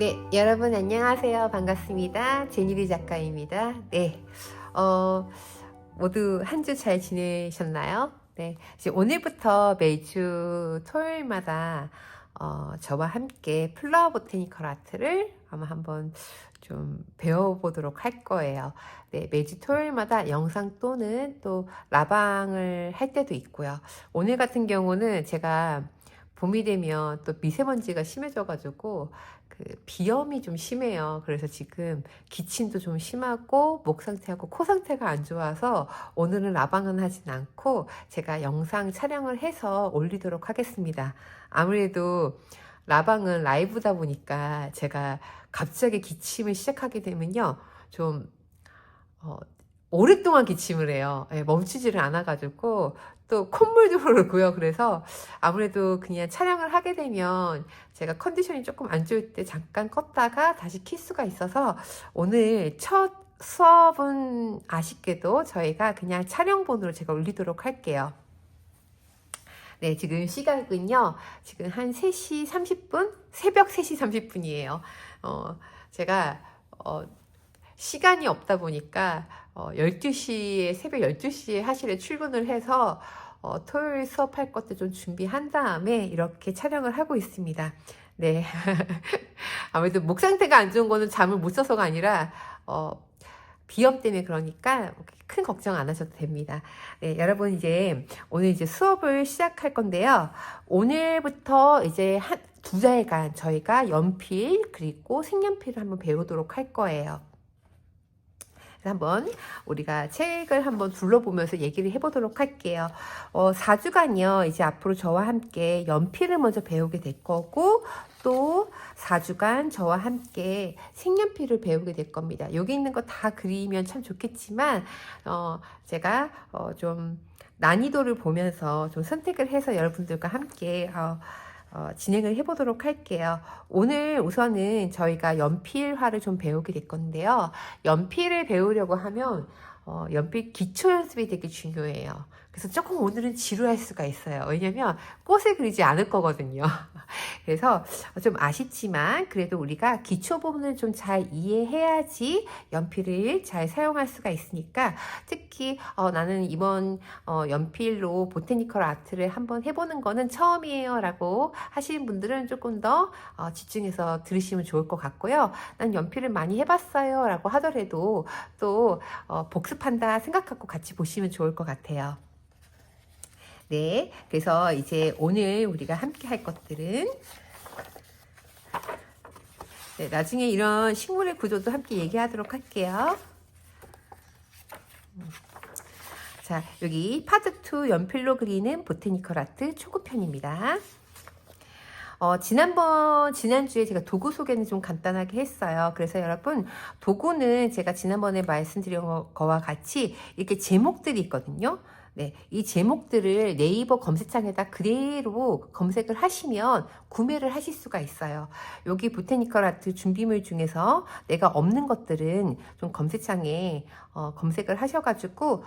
네, 여러분 안녕하세요. 반갑습니다. 제니리 작가입니다. 네, 모두 한 주 잘 지내셨나요? 네, 이제 오늘부터 매주 토요일마다 저와 함께 플라워 보테니컬 아트를 아마 한번 좀 배워보도록 할 거예요. 네, 매주 토요일마다 영상 또는 또 라방을 할 때도 있고요. 오늘 같은 경우는 제가 봄이 되면 또 미세먼지가 심해져가지고 그 비염이 좀 심해요. 그래서 지금 기침도 좀 심하고 목 상태하고 코 상태가 안 좋아서 오늘은 라방은 하진 않고 제가 영상 촬영을 해서 올리도록 하겠습니다. 아무래도 라방은 라이브다 보니까 제가 갑자기 기침을 시작하게 되면요 좀 오랫동안 기침을 해요. 멈추지를 않아가지고 또 콧물도 흐르고요. 그래서 아무래도 그냥 촬영을 하게 되면 제가 컨디션이 조금 안 좋을 때 잠깐 껐다가 다시 킬 수가 있어서 오늘 첫 수업은 아쉽게도 저희가 그냥 촬영본으로 제가 올리도록 할게요. 네, 지금 시각은요, 지금 한 3시 30분? 새벽 3시 30분이에요. 제가, 시간이 없다 보니까 12시에 새벽 12시에 하실에 출근을 해서 토요일 수업할 것도 좀 준비한 다음에 이렇게 촬영을 하고 있습니다. 네. 아무래도 목 상태가 안 좋은 거는 잠을 못 자서가 아니라 비염 때문에 그러니까 큰 걱정 안 하셔도 됩니다. 네, 여러분 이제 오늘 이제 수업을 시작할 건데요. 오늘부터 이제 두 달간 저희가 연필 그리고 색연필을 한번 배우도록 할 거예요. 한번 우리가 책을 한번 둘러보면서 얘기를 해보도록 할게요. 4주간요 이제 앞으로 저와 함께 연필을 먼저 배우게 될 거고 또 4주간 저와 함께 색연필을 배우게 될 겁니다. 여기 있는 거 다 그리면 참 좋겠지만 제가 좀 난이도를 보면서 좀 선택을 해서 여러분들과 함께 진행을 해보도록 할게요. 오늘 우선은 저희가 연필화를 좀 배우게 될 건데요. 연필을 배우려고 하면 연필 기초 연습이 되게 중요해요. 그래서 조금 오늘은 지루할 수가 있어요. 왜냐면 꽃을 그리지 않을 거거든요. 그래서 좀 아쉽지만 그래도 우리가 기초 부분을 좀 잘 이해해야지 연필을 잘 사용할 수가 있으니까 특히 나는 이번 연필로 보테니컬 아트를 한번 해보는 거는 처음이에요 라고 하시는 분들은 조금 더 집중해서 들으시면 좋을 것 같고요. 난 연필을 많이 해봤어요 라고 하더라도 또 복습한다 생각하고 같이 보시면 좋을 것 같아요. 네, 그래서 이제 오늘 우리가 함께 할 것들은 네, 나중에 이런 식물의 구조도 함께 얘기하도록 할게요. 자, 여기 파트 2 연필로 그리는 보테니컬 아트 초급편입니다. 지난주에 제가 도구 소개는 좀 간단하게 했어요. 그래서 여러분, 도구는 제가 지난번에 말씀드린 거와 같이 이렇게 제목들이 있거든요. 네, 이 제목들을 네이버 검색창에다 그대로 검색을 하시면 구매를 하실 수가 있어요. 여기 보테니컬 아트 준비물 중에서 내가 없는 것들은 좀 검색창에 검색을 하셔가지고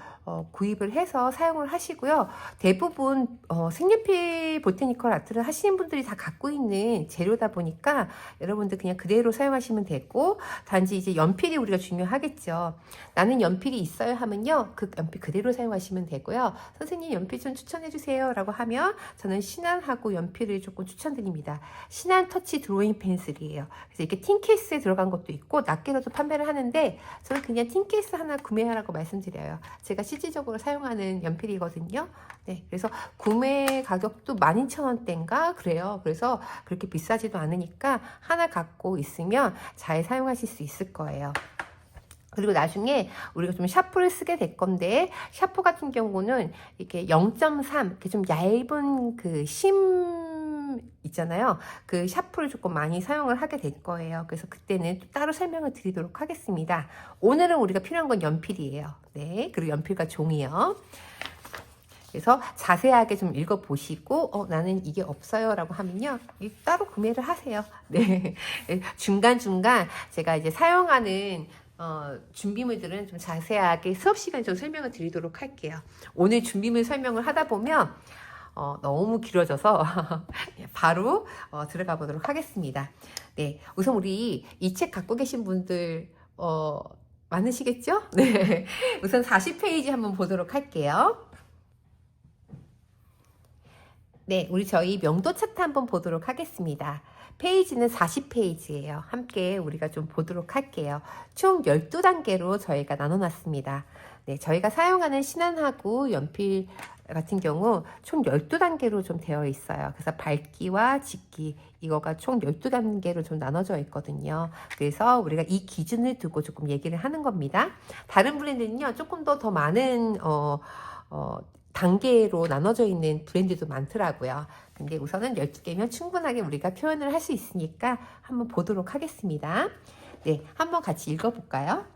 구입을 해서 사용을 하시고요. 대부분 색연필 보테니컬 아트를 하시는 분들이 다 갖고 있는 재료다 보니까 여러분들 그냥 그대로 사용하시면 되고 단지 이제 연필이 우리가 중요하겠죠. 나는 연필이 있어요 하면요. 그 연필 그대로 사용하시면 되고요. 선생님 연필 좀 추천해 주세요 라고 하면 저는 신한하고 연필을 조금 추천드립니다. 신한 터치 드로잉 펜슬이에요. 그래서 이렇게 틴 케이스에 들어간 것도 있고 낱개로도 판매를 하는데 저는 그냥 틴 케이스 하나 구매하라고 말씀드려요. 제가 실질적으로 사용하는 연필이거든요. 네, 그래서 구매 가격도 12,000원대인가 그래요. 그래서 그렇게 비싸지도 않으니까 하나 갖고 있으면 잘 사용하실 수 있을 거예요. 그리고 나중에 우리가 좀 샤프를 쓰게 될 건데 샤프 같은 경우는 이렇게 0.3 이렇게 좀 얇은 그 심 있잖아요. 그 샤프를 조금 많이 사용을 하게 될 거예요. 그래서 그때는 또 따로 설명을 드리도록 하겠습니다. 오늘은 우리가 필요한 건 연필이에요. 네, 그리고 연필과 종이요. 그래서 자세하게 좀 읽어보시고 나는 이게 없어요 라고 하면요 따로 구매를 하세요. 네, 중간중간 제가 이제 사용하는 준비물들은 좀 자세하게 수업 시간에 좀 설명을 드리도록 할게요. 오늘 준비물 설명을 하다 보면 너무 길어져서 바로 들어가 보도록 하겠습니다. 네, 우선 우리 이 책 갖고 계신 분들 많으시겠죠? 네, 우선 40페이지 한번 보도록 할게요. 네, 우리 저희 명도 차트 한번 보도록 하겠습니다. 페이지는 40페이지예요. 함께 우리가 좀 보도록 할게요. 총 12단계로 저희가 나눠놨습니다. 네, 저희가 사용하는 신한하고 연필 같은 경우 총 12단계로 좀 되어 있어요. 그래서 밝기와 짙기 이거가 총 12단계로 좀 나눠져 있거든요. 그래서 우리가 이 기준을 두고 조금 얘기를 하는 겁니다. 다른 브랜드는요, 조금 더 많은 단계로 나눠져 있는 브랜드도 많더라고요. 근데 우선은 12개면 충분하게 우리가 표현을 할 수 있으니까 한번 보도록 하겠습니다. 네, 한번 같이 읽어볼까요?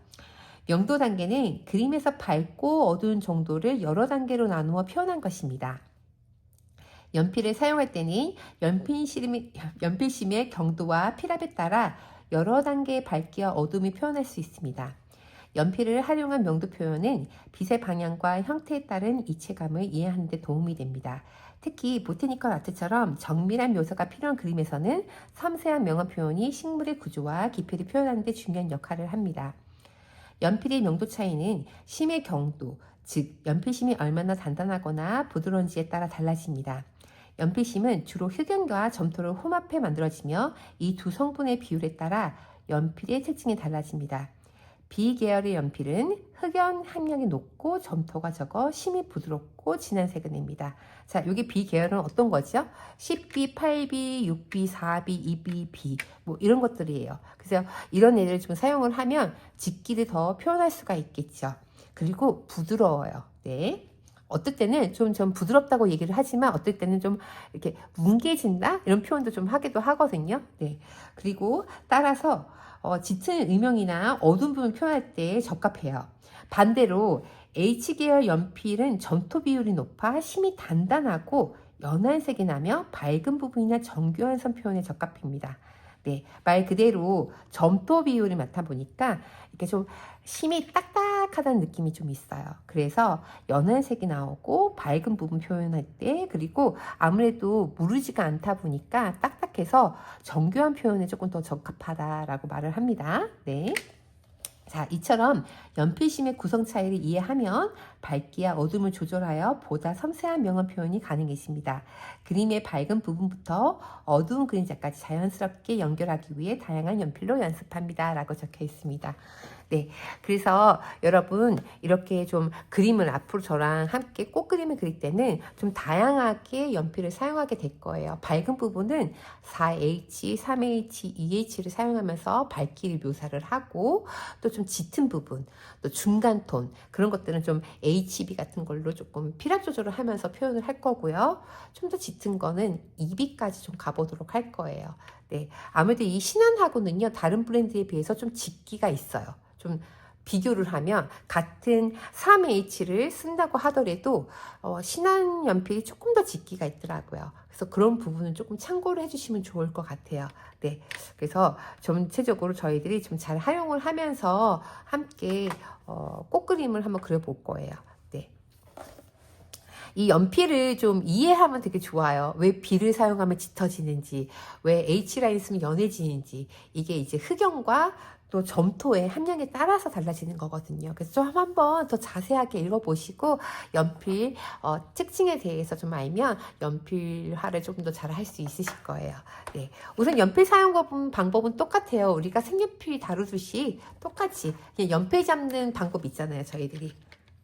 명도 단계는 그림에서 밝고 어두운 정도를 여러 단계로 나누어 표현한 것입니다. 연필을 사용할 때는 연필심의 경도와 필압에 따라 여러 단계의 밝기와 어둠을 표현할 수 있습니다. 연필을 활용한 명도 표현은 빛의 방향과 형태에 따른 이체감을 이해하는 데 도움이 됩니다. 특히 보테니컬 아트처럼 정밀한 묘사가 필요한 그림에서는 섬세한 명암 표현이 식물의 구조와 깊이를 표현하는 데 중요한 역할을 합니다. 연필의 명도 차이는 심의 경도, 즉 연필심이 얼마나 단단하거나 부드러운지에 따라 달라집니다. 연필심은 주로 흑연과 점토를 혼합해 만들어지며 이 두 성분의 비율에 따라 연필의 특징이 달라집니다. B 계열의 연필은 흑연 함량이 높고 점토가 적어 심이 부드럽고 진한 색을 냅니다. 자, 여기 B 계열은 어떤 거죠? 10B, 8B, 6B, 4B, 2B, B 뭐 이런 것들이에요. 그래서 이런 애를 좀 사용을 하면 짙기를 더 표현할 수가 있겠죠. 그리고 부드러워요. 네. 어떨 때는 좀 부드럽다고 얘기를 하지만 어떨 때는 좀 이렇게 뭉개진다 이런 표현도 좀 하기도 하거든요. 네. 그리고 따라서 짙은 음영이나 어두운 부분 표현할 때 적합해요. 반대로 H계열 연필은 점토 비율이 높아 심이 단단하고 연한 색이 나며 밝은 부분이나 정교한 선 표현에 적합합니다. 네, 말 그대로 점토 비율이 많다 보니까 이렇게 좀 심이 딱딱하다는 느낌이 좀 있어요. 그래서 연한 색이 나오고 밝은 부분 표현할 때 그리고 아무래도 무르지가 않다 보니까 딱딱해서 정교한 표현에 조금 더 적합하다라고 말을 합니다. 네. 자, 이처럼 연필심의 구성 차이를 이해하면 밝기와 어둠을 조절하여 보다 섬세한 명암 표현이 가능해집니다. 그림의 밝은 부분부터 어두운 그림자까지 자연스럽게 연결하기 위해 다양한 연필로 연습합니다. 라고 적혀 있습니다. 네, 그래서 여러분 이렇게 좀 그림을 앞으로 저랑 함께 꽃그림을 그릴 때는 좀 다양하게 연필을 사용하게 될 거예요. 밝은 부분은 4H, 3H, 2H를 사용하면서 밝기를 묘사를 하고 또 좀 짙은 부분, 또 중간 톤 그런 것들은 좀 HB 같은 걸로 조금 필압 조절을 하면서 표현을 할 거고요. 좀 더 짙은 거는 2B까지 좀 가보도록 할 거예요. 네, 아무래도 이 신한하고는요 다른 브랜드에 비해서 좀 짙기가 있어요. 좀 비교를 하면 같은 3H를 쓴다고 하더라도 신한 연필이 조금 더 짙기가 있더라고요. 그래서 그런 부분은 조금 참고를 해주시면 좋을 것 같아요. 네, 그래서 전체적으로 저희들이 좀 잘 활용을 하면서 함께 꽃그림을 한번 그려볼 거예요. 네. 이 연필을 좀 이해하면 되게 좋아요. 왜 B를 사용하면 짙어지는지, 왜 H라인 쓰면 연해지는지, 이게 이제 흑연과 또 점토의 함량에 따라서 달라지는 거거든요. 그래서 좀 한번 더 자세하게 읽어보시고 연필 특징에 대해서 좀 알면 연필화를 조금 더 잘 할 수 있으실 거예요. 네, 우선 연필 사용 방법은 똑같아요. 우리가 색연필 다루듯이 똑같이 그냥 연필 잡는 방법 있잖아요. 저희들이.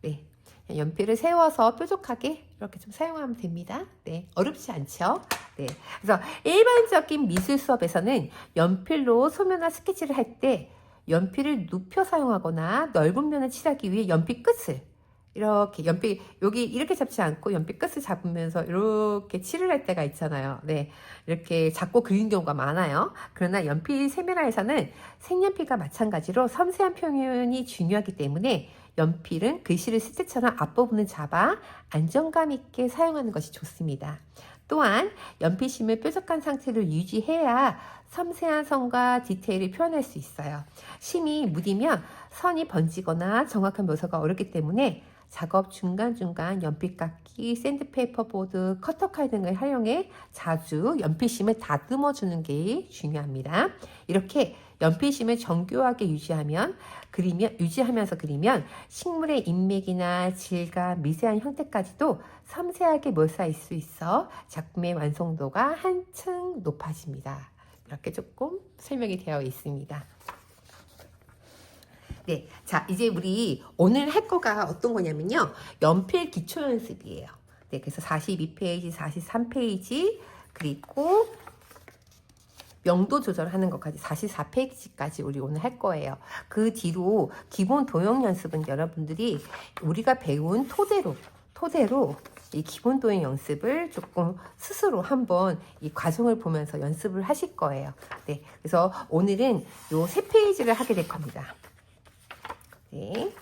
네. 연필을 세워서 뾰족하게 이렇게 좀 사용하면 됩니다. 네, 어렵지 않죠? 네, 그래서 일반적인 미술 수업에서는 연필로 소묘나 스케치를 할 때 연필을 눕혀 사용하거나 넓은 면을 칠하기 위해 연필 끝을 이렇게 여기 이렇게 잡지 않고 연필 끝을 잡으면서 이렇게 칠을 할 때가 있잖아요. 네, 이렇게 잡고 그리는 경우가 많아요. 그러나 연필 세밀화에서는 색연필과 마찬가지로 섬세한 표현이 중요하기 때문에 연필은 글씨를 쓸 때처럼 앞부분을 잡아 안정감 있게 사용하는 것이 좋습니다. 또한 연필심을 뾰족한 상태를 유지해야 섬세한 선과 디테일을 표현할 수 있어요. 심이 무디면 선이 번지거나 정확한 묘사가 어렵기 때문에 작업 중간중간 연필깎이, 샌드페이퍼 보드, 커터칼 등을 활용해 자주 연필심을 다듬어 주는 게 중요합니다. 이렇게 연필심을 정교하게 유지하면서 그리면 식물의 인맥이나 질감, 미세한 형태까지도 섬세하게 묘사할 수 있어 작품의 완성도가 한층 높아집니다. 이렇게 조금 설명이 되어 있습니다. 네, 자 이제 우리 오늘 할 거가 어떤 거냐면요, 연필 기초 연습이에요. 네, 그래서 42페이지, 43페이지 그리고 명도 조절하는 것까지 44페이지까지 우리 오늘 할 거예요. 그 뒤로 기본 도형 연습은 여러분들이 우리가 배운 토대로 이 기본 도형 연습을 조금 스스로 한번 이 과정을 보면서 연습을 하실 거예요. 네, 그래서 오늘은 요 3페이지를 하게 될 겁니다. 네.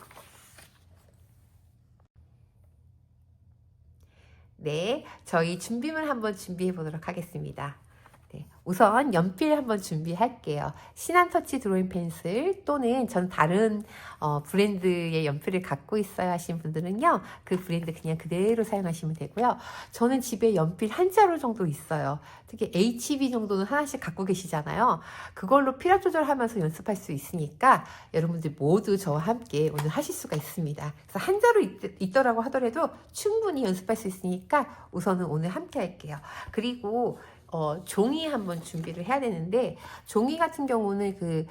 네, 저희 준비물 한번 준비해 보도록 하겠습니다. 네, 우선 연필 한번 준비할게요. 시난터치 드로잉 펜슬 또는 전 다른 브랜드의 연필을 갖고 있어야 하신 분들은요, 그 브랜드 그냥 그대로 사용하시면 되고요. 저는 집에 연필 한 자루 정도 있어요. 특히 HB 정도는 하나씩 갖고 계시잖아요. 그걸로 필압 조절하면서 연습할 수 있으니까 여러분들 모두 저와 함께 오늘 하실 수가 있습니다. 그래서 한 자루 있더라고 하더라도 충분히 연습할 수 있으니까 우선은 오늘 함께 할게요. 그리고 종이 한번 준비를 해야 되는데, 종이 같은 경우는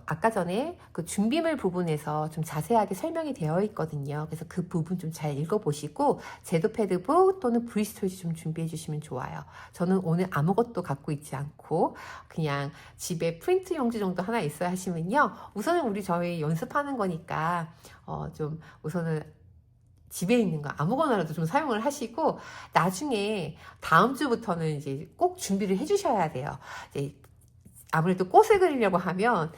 아까 전에 그 준비물 부분에서 좀 자세하게 설명이 되어 있거든요. 그래서 그 부분 좀 잘 읽어보시고 제도 패드북 또는 브리스톨지 좀 준비해 주시면 좋아요. 저는 오늘 아무것도 갖고 있지 않고 그냥 집에 프린트 용지 정도 하나 있어야 하시면요, 우선은 저희 연습하는 거니까 좀 우선은 집에 있는 거 아무거나라도 좀 사용을 하시고, 나중에 다음 주부터는 이제 꼭 준비를 해 주셔야 돼요. 이제 아무래도 꽃을 그리려고 하면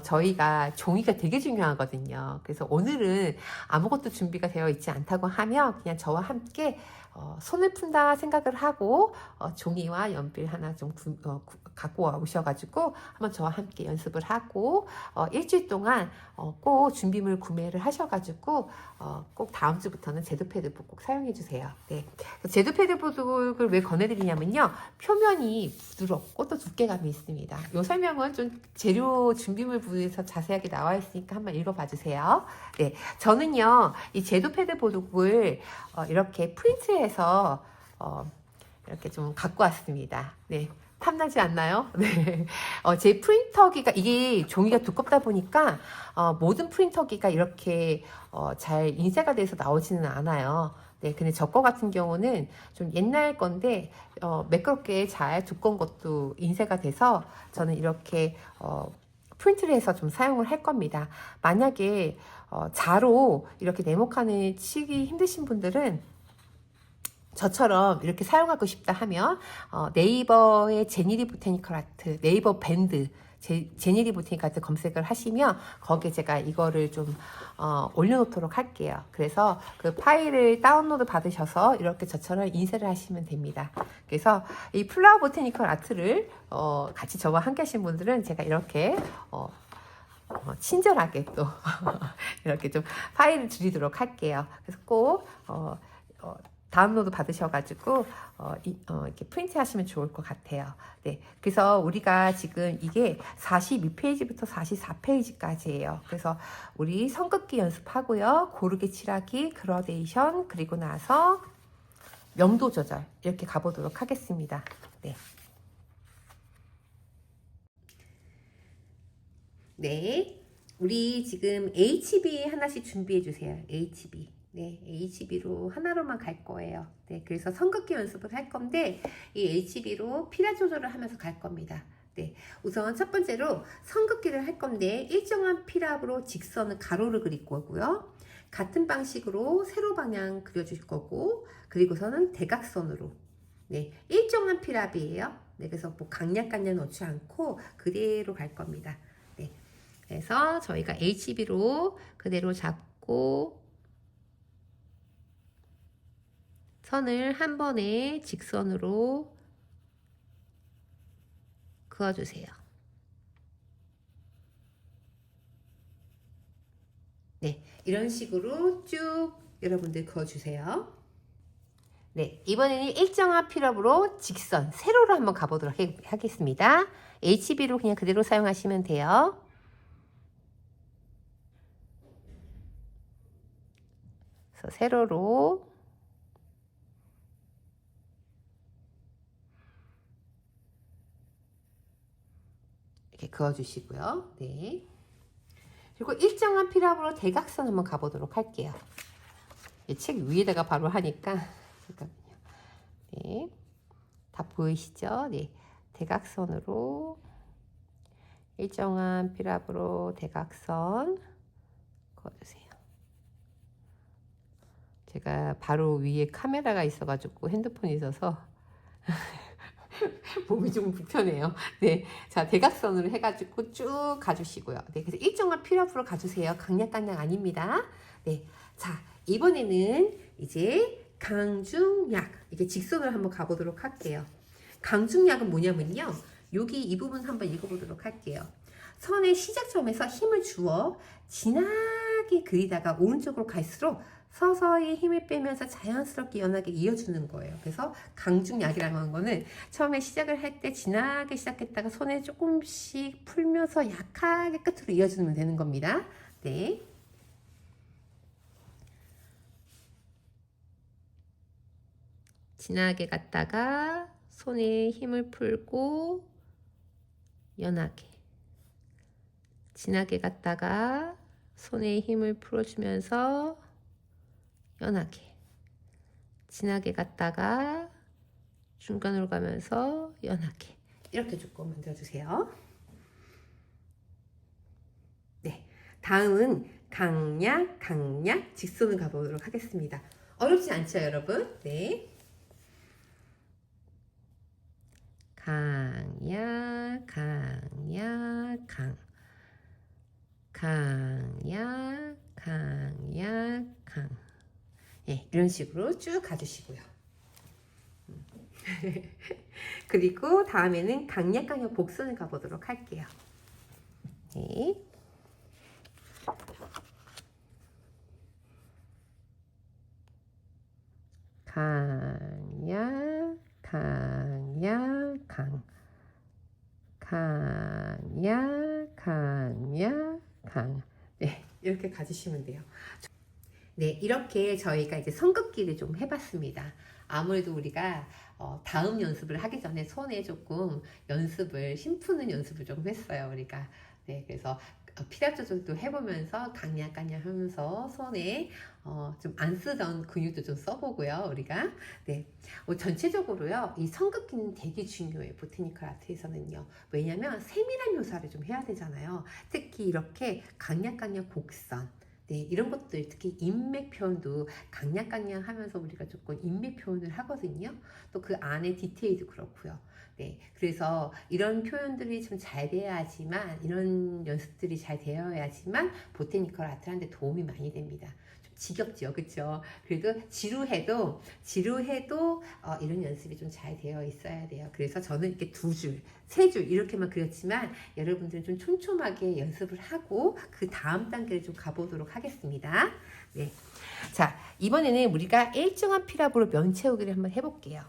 저희가 종이가 되게 중요하거든요. 그래서 오늘은 아무것도 준비가 되어 있지 않다고 하면 그냥 저와 함께 손을 푼다 생각을 하고 종이와 연필 하나 좀 갖고 오셔가지고 한번 저와 함께 연습을 하고 일주일 동안 꼭 준비물 구매를 하셔가지고 꼭 다음 주부터는 제도 패드북 꼭 사용해 주세요. 네. 제도 패드북을 왜 권해드리냐면요, 표면이 부드럽고 또 두께감이 있습니다. 이 설명은 좀 재료 준비물 부분에서 자세하게 나와 있으니까 한번 읽어봐 주세요. 네, 저는요 이 제도 패드북을 이렇게 프린트해서 이렇게 좀 갖고 왔습니다. 네. 탐나지 않나요? 네. 제 프린터기가, 이게 종이가 두껍다 보니까 모든 프린터기가 이렇게 잘 인쇄가 돼서 나오지는 않아요. 네, 근데 저 거 같은 경우는 좀 옛날 건데 매끄럽게 잘 두꺼운 것도 인쇄가 돼서 저는 이렇게 프린트를 해서 좀 사용을 할 겁니다. 만약에 자로 이렇게 네모칸을 치기 힘드신 분들은 저처럼 이렇게 사용하고 싶다 하면 네이버의 제니리 보테니컬 아트, 네이버 밴드 제니리 보테니컬 아트 검색을 하시면 거기에 제가 이거를 좀 올려놓도록 할게요. 그래서 그 파일을 다운로드 받으셔서 이렇게 저처럼 인쇄를 하시면 됩니다. 그래서 이 플라워 보테니컬 아트를 같이 저와 함께 하신 분들은 제가 이렇게 친절하게 또 이렇게 좀 파일을 드리도록 할게요. 그래서 꼭 다운로드 받으셔가지고 이렇게 프린트 하시면 좋을 것 같아요. 네, 그래서 우리가 지금 이게 42페이지부터 44페이지까지예요. 그래서 우리 선긋기 연습하고요, 고르게 칠하기, 그라데이션, 그리고 나서 명도 조절 이렇게 가보도록 하겠습니다. 네. 네, 우리 지금 HB 하나씩 준비해 주세요. HB. 네, HB로 하나로만 갈 거예요. 네, 그래서 선긋기 연습을 할 건데 이 HB로 필화 조절을 하면서 갈 겁니다. 네, 우선 첫 번째로 선긋기를 할 건데 일정한 필압으로 직선을 가로를 그릴 거고요. 같은 방식으로 세로 방향 그려줄 거고, 그리고서는 대각선으로, 네, 일정한 필압이에요. 네, 그래서 뭐 강약 넣지 않고 그대로 갈 겁니다. 네, 그래서 저희가 HB로 그대로 잡고 선을 한 번에 직선으로 그어주세요. 네, 이런 식으로 쭉 여러분들 그어주세요. 네, 이번에는 일정한 필업으로 직선, 세로로 한번 가보도록 하겠습니다. HB로 그냥 그대로 사용하시면 돼요. 그래서 세로로 이렇게 그어주시고요. 네. 그리고 일정한 필업으로 대각선 한번 가보도록 할게요. 책 위에다가 바로 하니까 잠깐만요. 네, 다 보이시죠? 네, 대각선으로 일정한 필압으로 대각선 그어주세요. 제가 바로 위에 카메라가 있어가지고 핸드폰이 있어서 몸이 좀 불편해요. 네, 자 대각선으로 해가지고 쭉 가주시고요. 네, 그래서 일정한 필압으로 가주세요. 강약강약 아닙니다. 네, 자 이번에는 이제 강중약, 이게 직선으로 한번 가보도록 할게요. 강중약은 뭐냐면요, 여기 이 부분 한번 읽어보도록 할게요. 선의 시작점에서 힘을 주어 진하게 그리다가 오른쪽으로 갈수록 서서히 힘을 빼면서 자연스럽게 연하게 이어주는 거예요. 그래서 강중약이라고 하는 거는 처음에 시작을 할 때 진하게 시작했다가 손에 조금씩 풀면서 약하게 끝으로 이어주면 되는 겁니다. 네. 진하게 갔다가 손에 힘을 풀고 연하게, 진하게 갔다가 손에 힘을 풀어주면서 연하게, 진하게 갔다가 중간으로 가면서 연하게, 이렇게 조금 만들어주세요. 네, 다음은 강약, 강약, 직선을 가보도록 하겠습니다. 어렵지 않죠, 여러분? 네. 강약, 강약, 강약, 강약, 강. 예, 이런 식으로 쭉 가주시고요. 그리고 다음에는 강약, 강약 복선을 가보도록 할게요. 네. 강약, 강약, 강. 강약, 강약, 강. 네, 이렇게 가주시면 돼요. 네, 이렇게 저희가 이제 선긋기를 좀 해봤습니다. 아무래도 우리가 다음 연습을 하기 전에 손에 조금 힘 푸는 연습을 좀 했어요, 우리가. 네, 그래서 피랍 조절도 해보면서 강약 하면서 손에 좀 안 쓰던 근육도 좀 써보고요, 우리가. 네, 전체적으로요, 이 선긋기는 되게 중요해요, 보테니컬 아트에서는요. 왜냐면 세밀한 묘사를 좀 해야 되잖아요. 특히 이렇게 강약 곡선, 네, 이런 것들, 특히 인맥 표현도 강약 하면서 우리가 조금 인맥 표현을 하거든요. 또 그 안에 디테일도 그렇고요. 네, 그래서 이런 표현들이 좀 잘 돼야지만, 이런 연습들이 잘 되어야지만 보테니컬 아트하는데 도움이 많이 됩니다. 좀 지겹죠, 그렇죠? 그래도 지루해도 이런 연습이 좀 잘 되어 있어야 돼요. 그래서 저는 이렇게 2줄, 3줄 이렇게만 그렸지만 여러분들은 좀 촘촘하게 연습을 하고 그 다음 단계를 좀 가보도록 하겠습니다. 네, 자 이번에는 우리가 일정한 필압으로 면 채우기를 한번 해볼게요.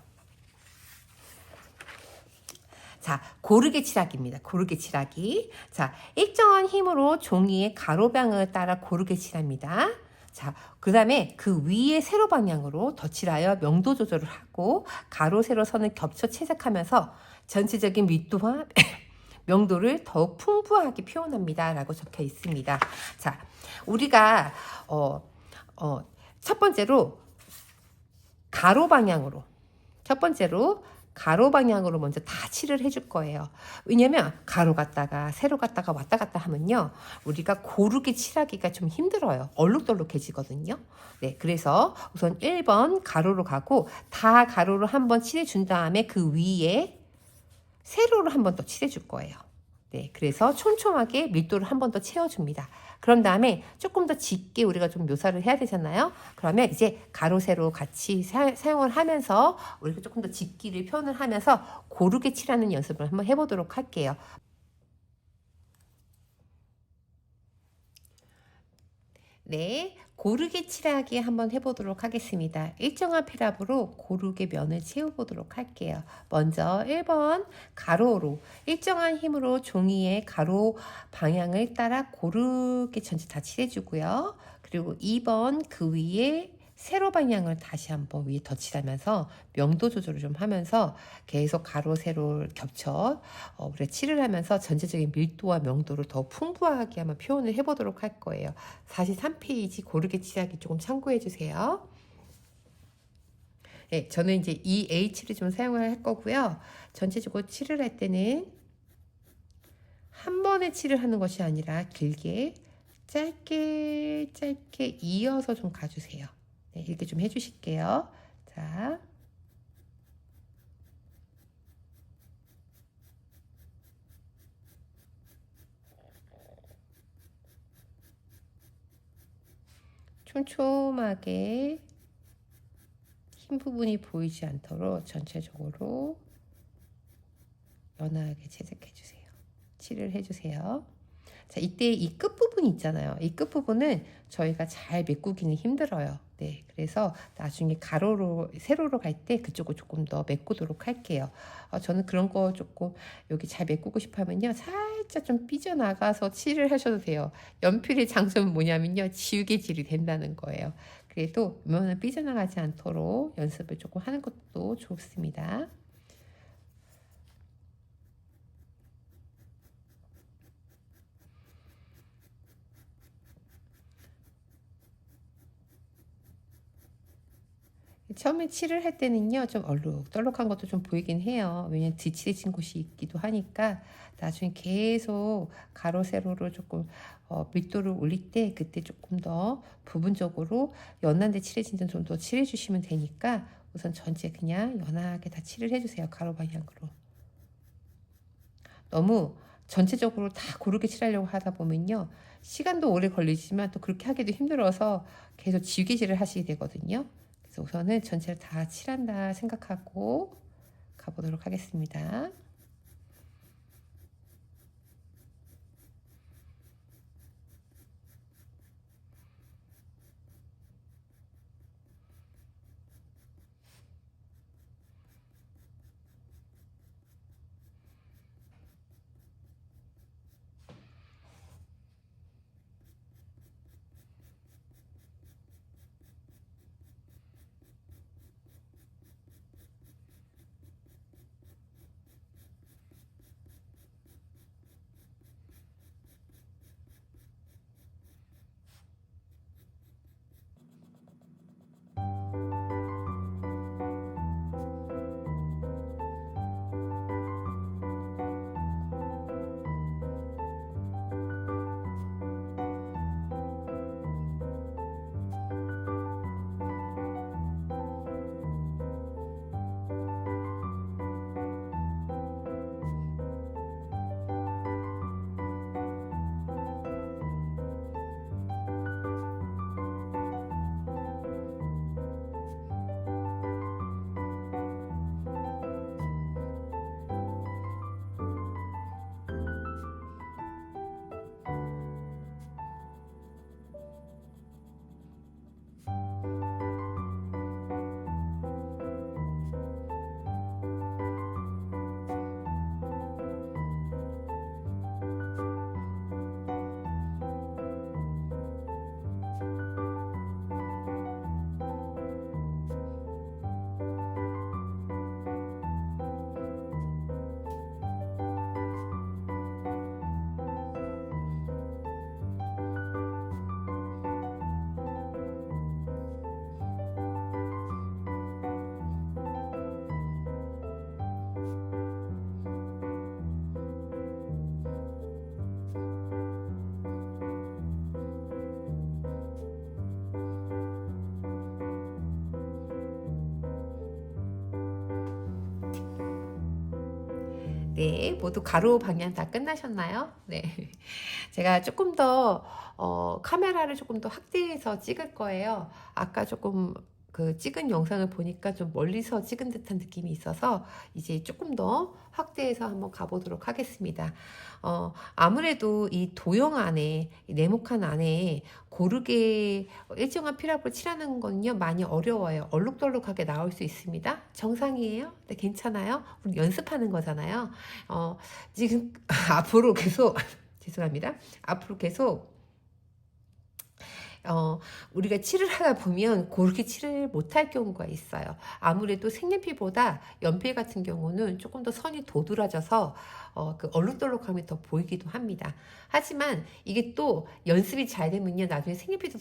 자, 고르게 칠하기입니다. 고르게 칠하기. 자, 일정한 힘으로 종이의 가로방을 따라 고르게 칠합니다. 자, 그 다음에 그 위에 세로 방향으로 덧칠하여 명도 조절을 하고 가로, 세로 선을 겹쳐 채색하면서 전체적인 밀도와 명도를 더욱 풍부하게 표현합니다. 라고 적혀 있습니다. 자, 우리가 첫 번째로 가로 방향으로 먼저 다 칠을 해줄 거예요. 왜냐면 가로 갔다가 세로 갔다가 왔다 갔다 하면요, 우리가 고르게 칠하기가 좀 힘들어요. 얼룩덜룩해지거든요. 네, 그래서 우선 1번 가로로 가고 다 가로로 한번 칠해준 다음에 그 위에 세로로 한 번 더 칠해줄 거예요. 네, 그래서 촘촘하게 밀도를 한 번 더 채워줍니다. 그런 다음에 조금 더 짙게 우리가 좀 묘사를 해야 되잖아요. 그러면 이제 가로, 세로 같이 사용을 하면서 우리가 조금 더 짙기를 표현을 하면서 고르게 칠하는 연습을 한번 해보도록 할게요. 네, 고르게 칠하기 한번 해보도록 하겠습니다. 일정한 패랍으로 고르게 면을 채워보도록 할게요. 먼저 1번 가로로 일정한 힘으로 종이의 가로 방향을 따라 고르게 전체 다 칠해주고요. 그리고 2번 그 위에 세로 방향을 다시 한번 위에 덧칠하면서 명도 조절을 좀 하면서 계속 가로 세로를 겹쳐 우리가 칠을 하면서 전체적인 밀도와 명도를 더 풍부하게 한번 표현을 해보도록 할 거예요. 43페이지 고르게 칠하기 조금 참고해 주세요. 네, 저는 이제 이 H를 좀 사용을 할 거고요. 전체적으로 칠을 할 때는 한 번에 칠을 하는 것이 아니라 길게 짧게 짧게 이어서 좀 가주세요. 네, 이렇게 좀 해주실게요. 자, 촘촘하게 흰 부분이 보이지 않도록 전체적으로 연하게 채색해 주세요. 칠을 해주세요. 자, 이때 이 끝부분 있잖아요. 이 끝부분은 저희가 잘 메꾸기는 힘들어요. 네, 그래서 나중에 가로로, 세로로 갈 때 그쪽을 조금 더 메꾸도록 할게요. 저는 그런 거 조금 여기 잘 메꾸고 싶어 하면요. 살짝 좀 삐져나가서 칠을 하셔도 돼요. 연필의 장점은 뭐냐면요. 지우개질이 된다는 거예요. 그래도 면은 삐져나가지 않도록 연습을 조금 하는 것도 좋습니다. 처음에 칠을 할 때는요 좀 얼룩덜룩한 것도 좀 보이긴 해요. 왜냐면 뒤칠해진 곳이 있기도 하니까 나중에 계속 가로 세로로 조금 밀도를 올릴 때 그때 조금 더 부분적으로 연한데 칠해진 데는 좀 더 칠해 주시면 되니까 우선 전체 그냥 연하게 다 칠을 해주세요. 가로 방향으로. 너무 전체적으로 다 고르게 칠하려고 하다 보면요 시간도 오래 걸리지만 또 그렇게 하기도 힘들어서 계속 지우개질을 하시게 되거든요. 우선은 전체를 다 칠한다 생각하고 가보도록 하겠습니다. 네, 모두 가로 방향 다 끝나셨나요? 네. 제가 조금 더 카메라를 조금 더 확대해서 찍을 거예요. 아까 조금 그 찍은 영상을 보니까 좀 멀리서 찍은 듯한 느낌이 있어서 이제 조금 더 확대해서 한번 가보도록 하겠습니다. 아무래도 이 도형 안에, 이 네모칸 안에 고르게 일정한 피랍을 칠하는 거는요, 많이 어려워요. 얼룩덜룩하게 나올 수 있습니다. 정상이에요? 네, 괜찮아요? 우리 연습하는 거잖아요. 지금 앞으로 계속, 죄송합니다. 앞으로 계속 우리가 칠을 하다 보면 그렇게 칠을 못할 경우가 있어요. 아무래도 색연필보다 연필 같은 경우는 조금 더 선이 도드라져서 그 얼룩덜룩함이 더 보이기도 합니다. 하지만 이게 또 연습이 잘 되면요, 나중에 색연필도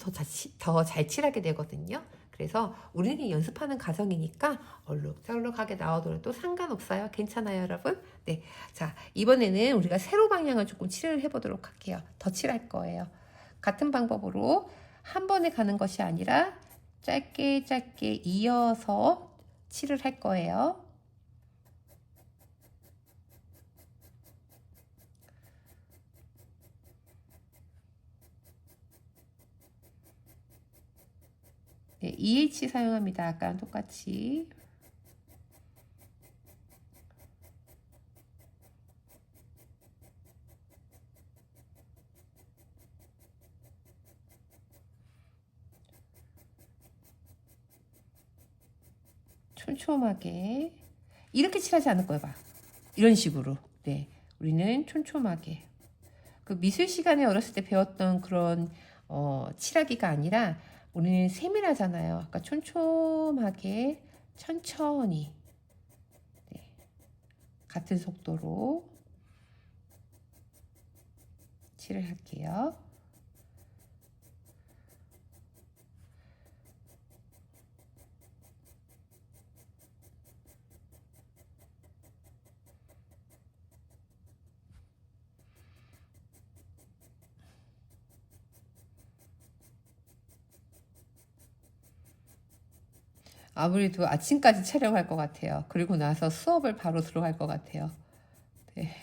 더 잘 칠하게 되거든요. 그래서 우리는 연습하는 과정이니까 얼룩덜룩하게 나오더라도 상관없어요. 괜찮아요, 여러분? 네. 자, 이번에는 우리가 세로 방향을 조금 칠을 해보도록 할게요. 더 칠할 거예요. 같은 방법으로 한 번에 가는 것이 아니라 짧게 짧게 이어서 칠을 할 거예요. 네, EH 사용합니다. 아까랑 똑같이. 촘촘하게 이렇게 칠하지 않을 거예요. 봐. 이런 식으로. 네, 우리는 촘촘하게. 그 미술 시간에 어렸을 때 배웠던 그런 칠하기가 아니라 우리는 세밀하잖아요. 아까 촘촘하게 천천히, 네, 같은 속도로 칠을 할게요. 아무래도 아침까지 촬영할 것 같아요. 그리고 나서 수업을 바로 들어갈 것 같아요. 네.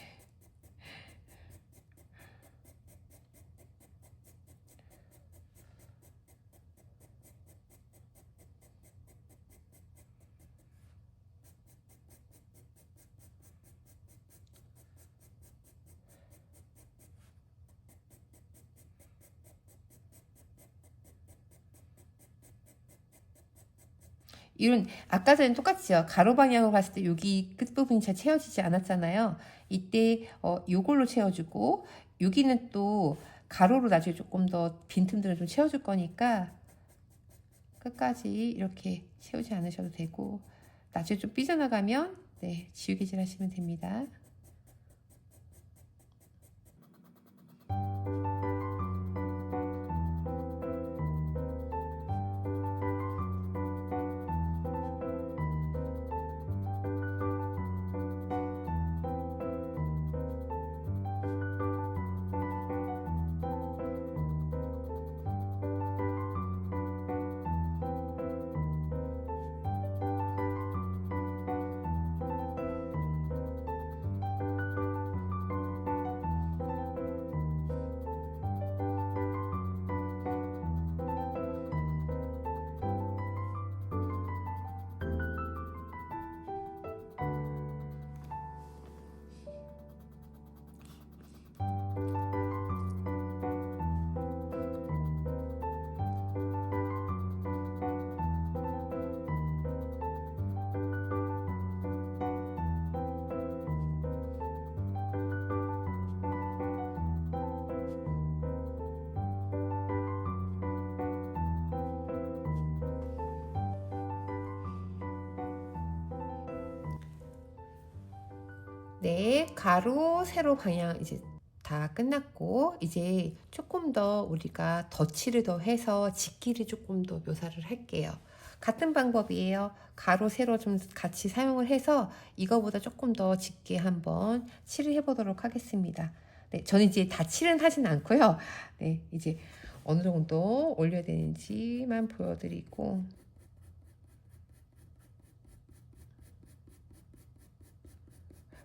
이런 아까 전에 똑같이요. 가로 방향으로 갔을 때 여기 끝부분이 잘 채워지지 않았잖아요. 이때 요걸로 채워주고 여기는 또 가로로 나중에 조금 더 빈틈들을 좀 채워줄 거니까 끝까지 이렇게 채우지 않으셔도 되고 나중에 좀 삐져나가면 네, 지우개질 하시면 됩니다. 네, 가로, 세로 방향 이제 다 끝났고 이제 조금 더 우리가 덧칠을 더 해서 직기를 조금 더 묘사를 할게요. 같은 방법이에요. 가로, 세로 좀 같이 사용을 해서 이거보다 조금 더 짙게 한번 칠을 해보도록 하겠습니다. 네, 저는 이제 다 칠은 하진 않고요. 네, 이제 어느 정도 올려야 되는지만 보여드리고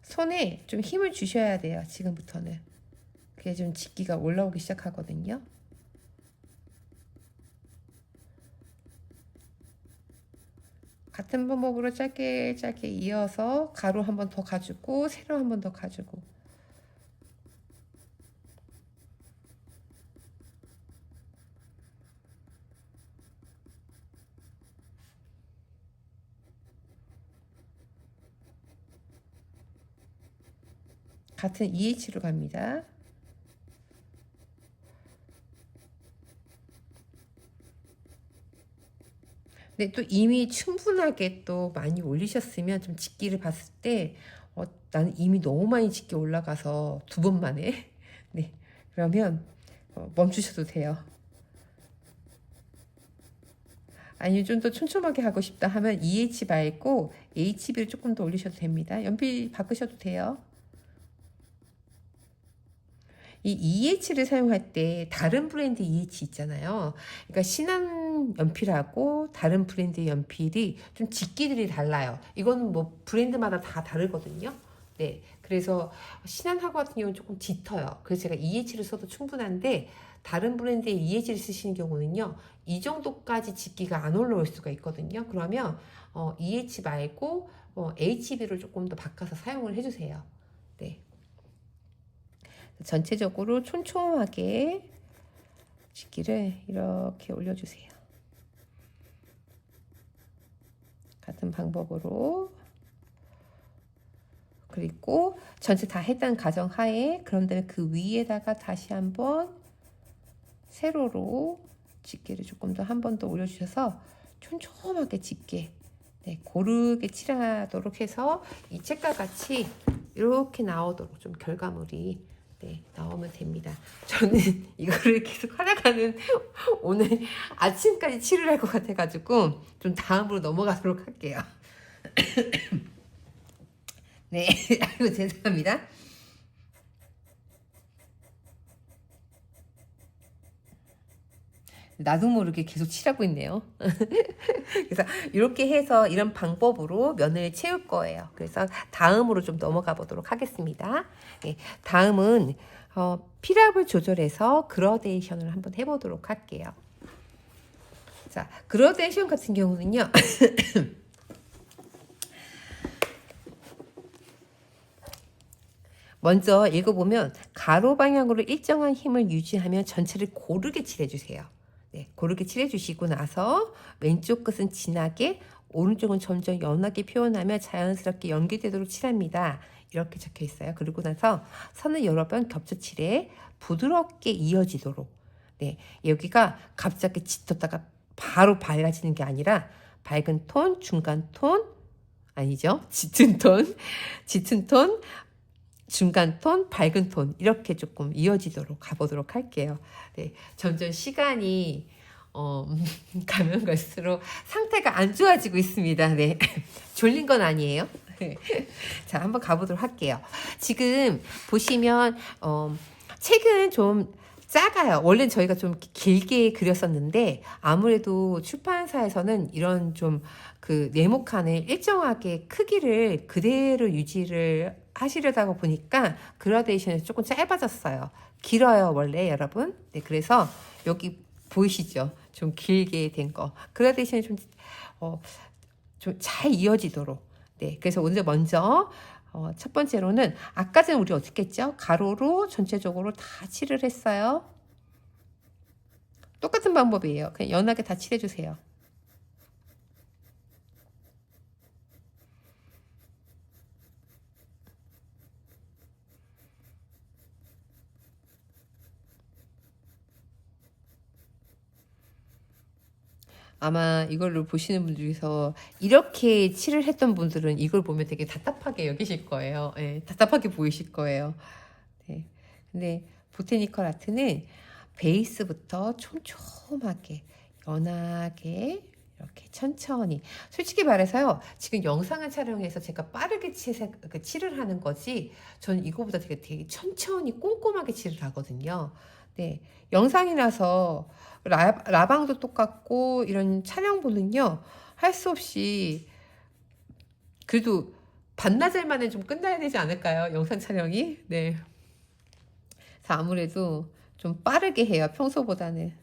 손에 좀 힘을 주셔야 돼요. 지금부터는. 그게 좀 짙기가 올라오기 시작하거든요. 같은 방법으로 짧게 짧게 이어서 가로 한 번 더 가주고 세로 한 번 더 가주고 같은 EH로 갑니다. 근데 또 이미 충분하게 또 많이 올리셨으면 좀 집기를 봤을 때 나는 이미 너무 많이 집기 올라가서 두 번 만에 네 그러면 멈추셔도 돼요. 아니면 좀 더 촘촘하게 하고 싶다 하면 EH 말고 HB를 조금 더 올리셔도 됩니다. 연필 바꾸셔도 돼요. 이 EH를 사용할 때 다른 브랜드 EH 있잖아요. 그러니까 신한 연필하고 다른 브랜드의 연필이 좀 집기들이 달라요. 이거는 뭐 브랜드마다 다 다르거든요. 네, 그래서 신한하고 같은 경우는 조금 짙어요. 그래서 제가 EH를 써도 충분한데 다른 브랜드의 EH를 쓰시는 경우는요, 이 정도까지 집기가 안 올라올 수가 있거든요. 그러면 EH 말고 HB를 조금 더 바꿔서 사용을 해주세요. 네. 전체적으로 촘촘하게 집기를 이렇게 올려주세요. 같은 방법으로. 그리고 전체 다 했다는 가정하에 그런 다음에 그 위에다가 다시 한번 세로로 집게를 조금 더 한 번 더 올려주셔서 촘촘하게 집게 고르게 칠하도록 해서 이 책과 같이 이렇게 나오도록 좀 결과물이 나오면 됩니다. 저는 이거를 계속 하다가는 오늘 아침까지 칠을 할 것 같아가지고 좀 다음으로 넘어가도록 할게요. 네, 아이고 죄송합니다. 나도 모르게 계속 칠하고 있네요. 그래서 이렇게 해서 이런 방법으로 면을 채울 거예요. 그래서 다음으로 좀 넘어가 보도록 하겠습니다. 네, 다음은 필압을 조절해서 그라데이션을 한번 해보도록 할게요. 자, 그라데이션 같은 경우는요. 먼저 읽어보면 가로 방향으로 일정한 힘을 유지하며 전체를 고르게 칠해주세요. 네, 고르게 칠해주시고 나서 왼쪽 끝은 진하게 오른쪽은 점점 연하게 표현하며 자연스럽게 연결되도록 칠합니다. 이렇게 적혀 있어요. 그리고 나서 선을 여러 번 겹쳐 칠해 부드럽게 이어지도록. 네, 여기가 갑자기 짙었다가 바로 밝아지는 게 아니라 밝은 톤, 중간 톤, 아니죠? 짙은 톤, 중간 톤, 밝은 톤 이렇게 조금 이어지도록 가보도록 할게요. 네, 점점 시간이 가면 갈수록 상태가 안 좋아지고 있습니다. 네, 졸린 건 아니에요. 자, 한번 가보도록 할게요. 지금 보시면 책은 좀 작아요. 원래는 저희가 좀 길게 그렸었는데 아무래도 출판사에서는 이런 좀 그 네모칸을 일정하게 크기를 그대로 유지를 하시려다 보니까 그라데이션이 조금 짧아졌어요. 길어요, 원래 여러분. 네, 그래서 여기 보이시죠? 좀 길게 된 거. 그라데이션이 좀 잘 이어지도록. 네, 그래서 오늘 먼저 첫 번째로는 아까 전에 우리 어떻게 했죠? 가로로 전체적으로 다 칠을 했어요. 똑같은 방법이에요. 그냥 연하게 다 칠해주세요. 아마 이걸로 보시는 분들 중에서 이렇게 칠을 했던 분들은 이걸 보면 되게 답답하게 여기실 거예요. 네, 답답하게 보이실 거예요. 네. 근데 보테니컬 아트는 베이스부터 촘촘하게 연하게 이렇게 천천히 솔직히 말해서요 지금 영상을 촬영해서 제가 빠르게 칠을 하는 거지 저는 이거보다 되게 천천히 꼼꼼하게 칠을 하거든요. 네, 영상이라서 라방도 똑같고 이런 촬영본은요 할 수 없이 그래도 반나절 만에 좀 끝나야 되지 않을까요? 영상 촬영이. 네. 그래서 아무래도 좀 빠르게 해요 평소보다는.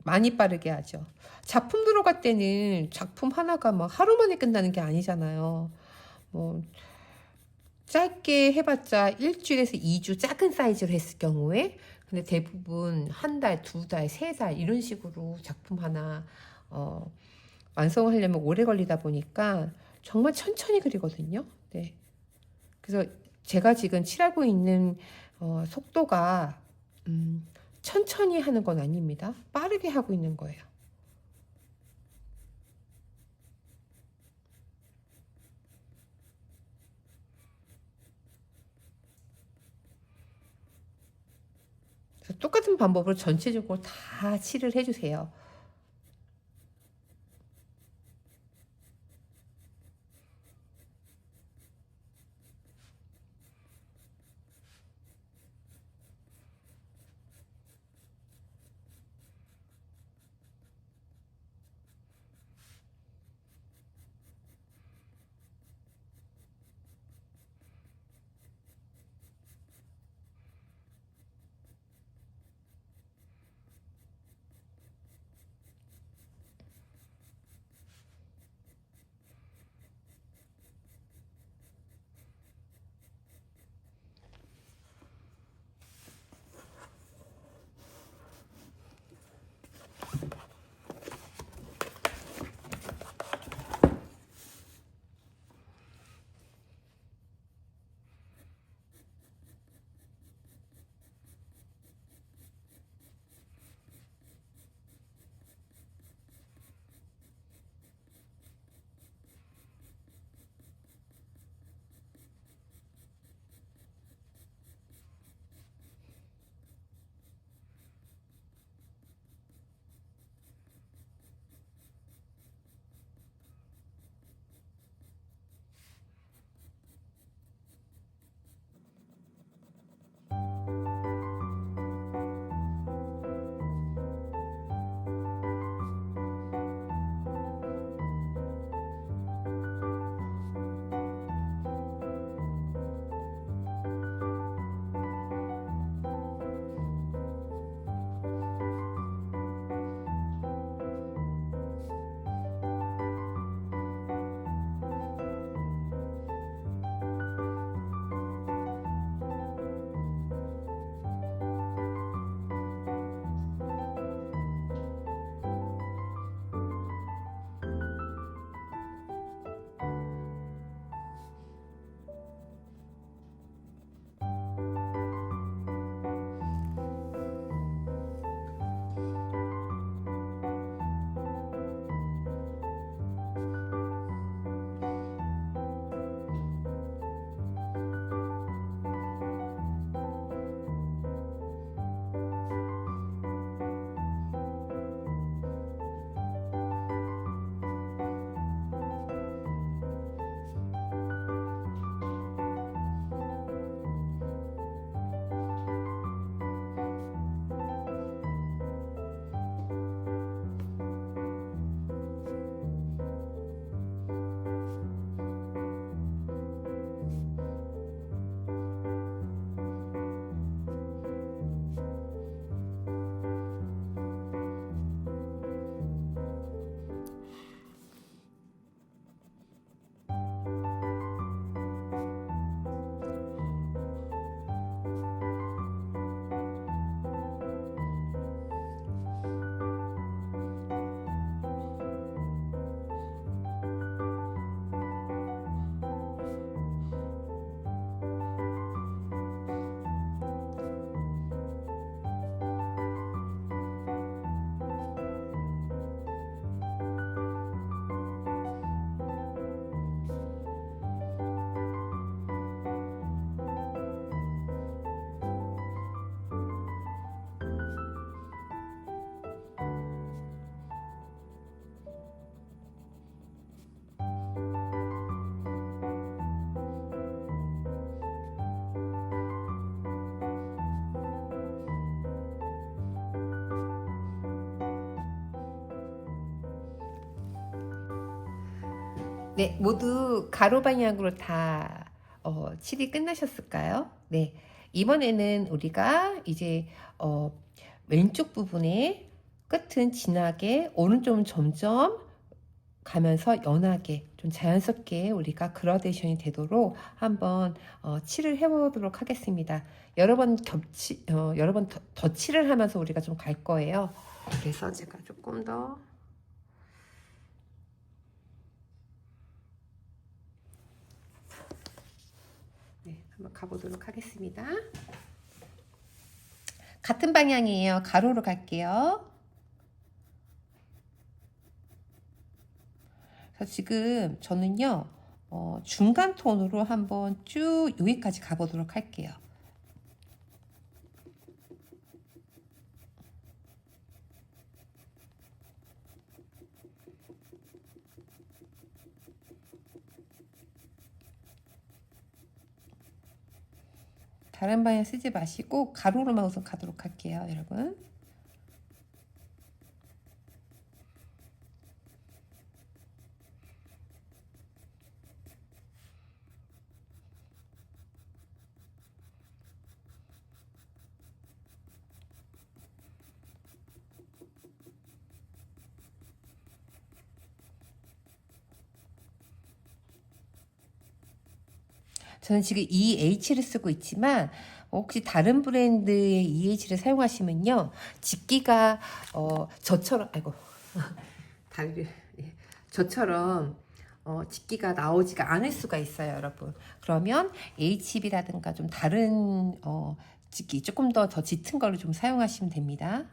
많이 빠르게 하죠. 작품 들어갈 때는 작품 하나가 막 하루 만에 끝나는 게 아니잖아요. 뭐 짧게 해봤자 일주일에서 2주 작은 사이즈로 했을 경우에, 근데 대부분 한 달, 두 달, 세 달 이런 식으로 작품 하나 완성하려면 오래 걸리다 보니까 정말 천천히 그리거든요. 네. 그래서 제가 지금 칠하고 있는 속도가 천천히 하는 건 아닙니다. 빠르게 하고 있는 거예요. 그래서 똑같은 방법으로 전체적으로 다 칠을 해주세요. 네, 모두 가로 방향으로 다 칠이 끝나셨을까요? 네, 이번에는 우리가 이제 왼쪽 부분에 끝은 진하게, 오른쪽은 점점 가면서 연하게 좀 자연스럽게 우리가 그라데이션이 되도록 한번 칠을 해보도록 하겠습니다. 여러 번 더 칠을 하면서 우리가 좀 갈 거예요. 그래서 제가 조금 더 네, 한번 가보도록 하겠습니다. 같은 방향이에요. 가로로 갈게요. 그래서 지금 저는요 중간 톤으로 한번 쭉 여기까지 가보도록 할게요. 다른 방향 쓰지 마시고 가로로만 우선 가도록 할게요, 여러분. 저는 지금 EH를 쓰고 있지만 혹시 다른 브랜드의 EH를 사용하시면요 집기가 저처럼 아이고 다리를 저처럼 집기가 나오지가 않을 수가 있어요, 여러분. 그러면 HB라든가 좀 다른 집기 조금 더 짙은 거를 좀 사용하시면 됩니다.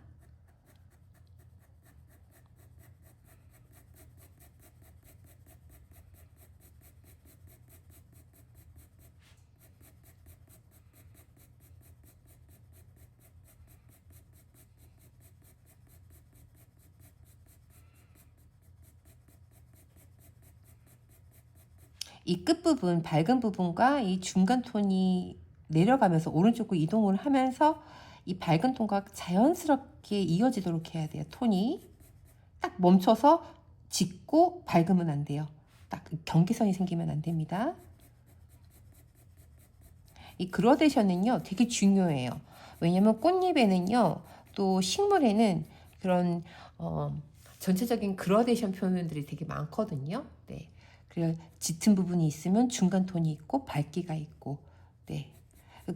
이 끝부분, 밝은 부분과 이 중간 톤이 내려가면서 오른쪽으로 이동을 하면서 이 밝은 톤과 자연스럽게 이어지도록 해야 돼요. 톤이 딱 멈춰서 짙고 밝으면 안 돼요. 딱 경계선이 생기면 안 됩니다. 이 그라데이션은요 되게 중요해요. 왜냐면 꽃잎에는요 또 식물에는 그런 전체적인 그라데이션 표현들이 되게 많거든요. 네. 그래서 짙은 부분이 있으면 중간 톤이 있고 밝기가 있고, 네.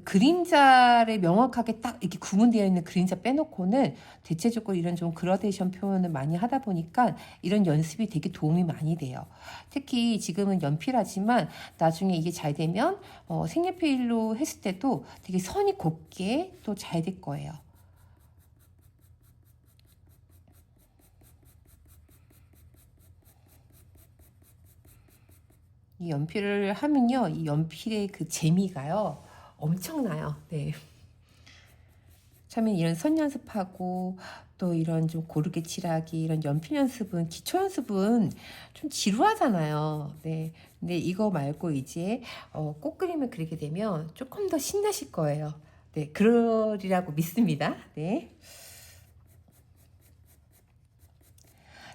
그림자를 명확하게 딱 이렇게 구분되어 있는 그림자 빼놓고는 대체적으로 이런 좀 그라데이션 표현을 많이 하다 보니까 이런 연습이 되게 도움이 많이 돼요. 특히 지금은 연필하지만 나중에 이게 잘 되면 색연필로 했을 때도 되게 선이 곱게 또 잘 될 거예요. 이 연필을 하면요, 이 연필의 그 재미가요, 엄청나요. 네. 처음에 이런 선 연습하고 또 이런 좀 고르게 칠하기, 이런 연필 연습은, 기초 연습은 좀 지루하잖아요. 네. 근데 이거 말고 이제 꽃 그림을 그리게 되면 조금 더 신나실 거예요. 네. 그러리라고 믿습니다. 네.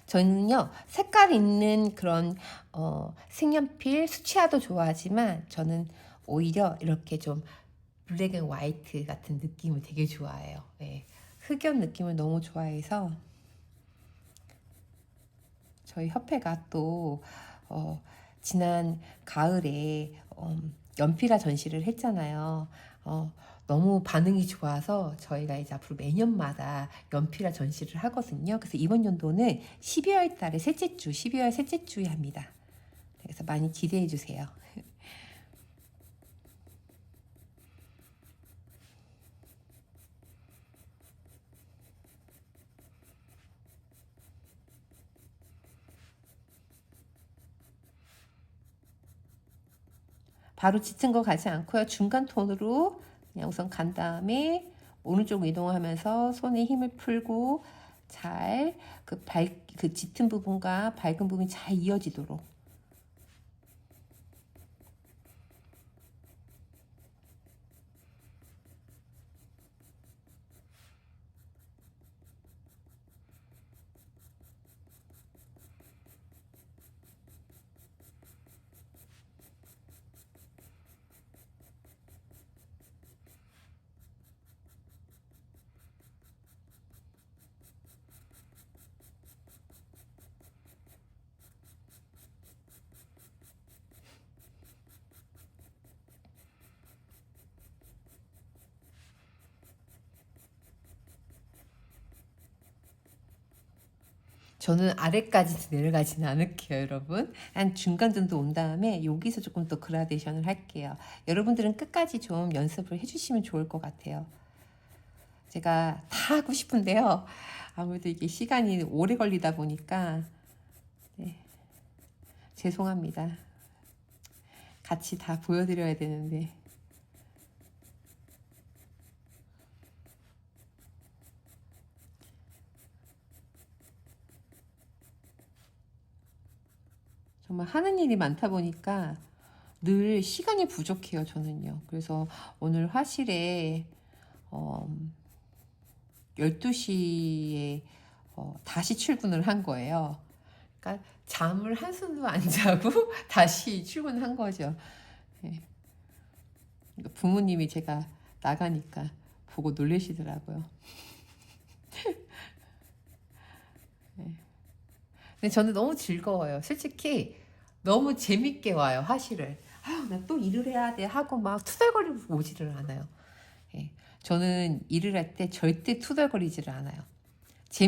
저는요 색깔 있는 그런 색연필 수채화도 좋아하지만 저는 오히려 이렇게 좀 블랙 앤 화이트 같은 느낌을 되게 좋아해요. 네. 흑연 느낌을 너무 좋아해서 저희 협회가 또 지난 가을에 연필화 전시를 했잖아요. 너무 반응이 좋아서 저희가 이제 앞으로 매년마다 연필화 전시를 하거든요. 그래서 이번 연도는 12월 달에 셋째 주, 12월 셋째 주에 합니다. 그래서 많이 기대해 주세요. 바로 짙은 거 가지 않고요. 중간 톤으로 그냥 우선 간 다음에 오른쪽 이동하면서 손에 힘을 풀고 잘 그 짙은 부분과 밝은 부분이 잘 이어지도록. 저는 아래까지 내려가지는 않을게요, 여러분. 한 중간 정도 온 다음에 여기서 조금 더 그라데이션을 할게요. 여러분들은 끝까지 좀 연습을 해주시면 좋을 것 같아요. 제가 다 하고 싶은데요. 아무래도 이게 시간이 오래 걸리다 보니까 네, 죄송합니다. 같이 다 보여드려야 되는데. 정말 하는 일이 많다 보니까 늘 시간이 부족해요, 저는요. 그래서 오늘 화실에 12시에 다시 출근을 한 거예요. 그러니까 잠을 한숨도 안 자고 다시 출근한 거죠. 네. 부모님이 제가 나가니까 보고 놀라시더라고요. 네. 근데 저는 너무 즐거워요. 솔직히 너무 재밌게 와요, 화실을. 아, 나 또 일을 해야 돼 하고 막 투덜거리고 오지를 않아요. 예. 저는 일을 할 때 절대 투덜거리지를 않아요.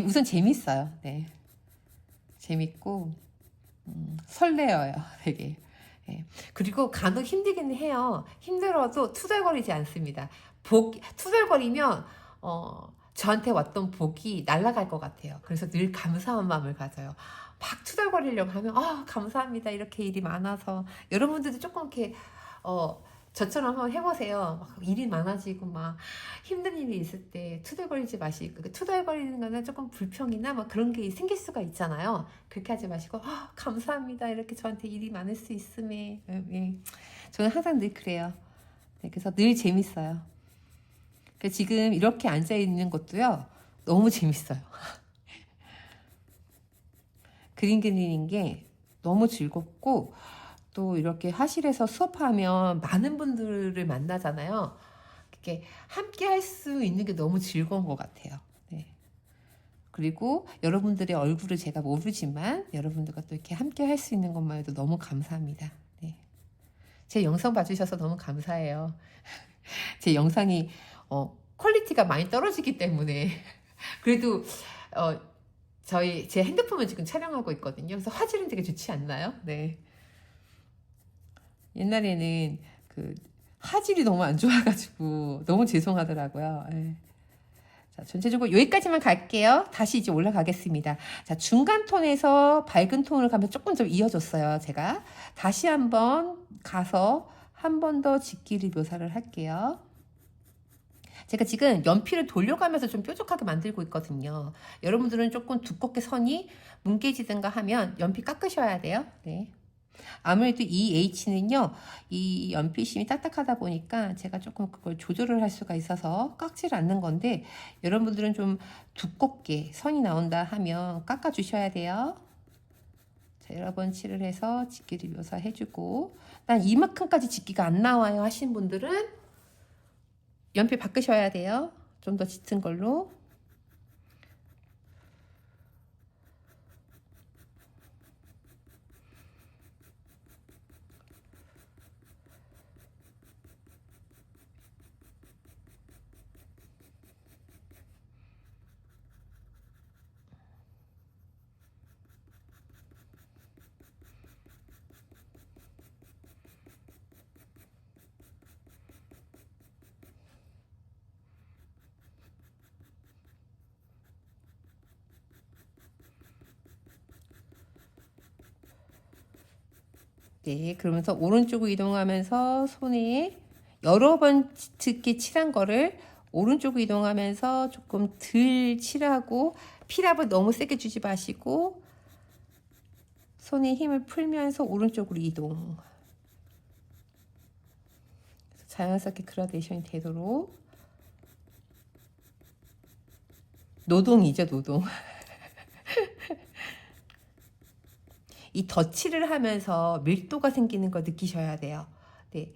우선 재밌어요. 네. 재밌고 설레어요, 되게. 예. 그리고 간혹 힘들긴 해요. 힘들어도 투덜거리지 않습니다. 투덜거리면 저한테 왔던 복이 날아갈 것 같아요. 그래서 늘 감사한 마음을 가져요. 막 투덜거리려고 하면 감사합니다. 이렇게 일이 많아서. 여러분들도 조금 이렇게 저처럼 한번 해보세요. 막 일이 많아지고 막 힘든 일이 있을 때 투덜거리지 마시고, 투덜거리는 거는 조금 불평이나 막 그런 게 생길 수가 있잖아요. 그렇게 하지 마시고 감사합니다. 이렇게 저한테 일이 많을 수 있음에. 예. 저는 항상 늘 그래요. 네, 그래서 늘 재밌어요. 지금 이렇게 앉아 있는 것도요, 너무 재밌어요. 그림 그리는 게 너무 즐겁고, 또 이렇게 화실에서 수업하면 많은 분들을 만나잖아요. 이렇게 함께 할 수 있는 게 너무 즐거운 것 같아요. 네. 그리고 여러분들의 얼굴을 제가 모르지만 여러분들과 또 이렇게 함께 할 수 있는 것만 해도 너무 감사합니다. 네. 제 영상 봐주셔서 너무 감사해요. 제 영상이 퀄리티가 많이 떨어지기 때문에 그래도 제 핸드폰을 지금 촬영하고 있거든요. 그래서 화질은 되게 좋지 않나요? 네. 옛날에는 화질이 너무 안 좋아가지고 너무 죄송하더라고요. 네. 자, 전체적으로 여기까지만 갈게요. 다시 이제 올라가겠습니다. 자, 중간 톤에서 밝은 톤으로 가면 조금 좀 이어졌어요. 제가 다시 한번 가서 한 번 더 직길이 묘사를 할게요. 제가 지금 연필을 돌려가면서 좀 뾰족하게 만들고 있거든요. 여러분들은 조금 두껍게 선이 뭉개지든가 하면 연필 깎으셔야 돼요. 네. 아무래도 이 H는요, 이 연필심이 딱딱하다 보니까 제가 조금 그걸 조절을 할 수가 있어서 깎지를 않는 건데, 여러분들은 좀 두껍게 선이 나온다 하면 깎아 주셔야 돼요. 자, 여러 번 칠을 해서 직기를 묘사해주고, 난 이만큼까지 직기가 안 나와요 하신 분들은 연필 바꾸셔야 돼요. 좀 더 짙은 걸로. 네, 그러면서 오른쪽으로 이동하면서 손에 여러 번 짙게 칠한 거를 오른쪽으로 이동하면서 조금 덜 칠하고, 필압을 너무 세게 주지 마시고 손에 힘을 풀면서 오른쪽으로 이동. 자연스럽게 그라데이션이 되도록. 노동이죠, 노동. 이 덧칠을 하면서 밀도가 생기는 거 느끼셔야 돼요. 네.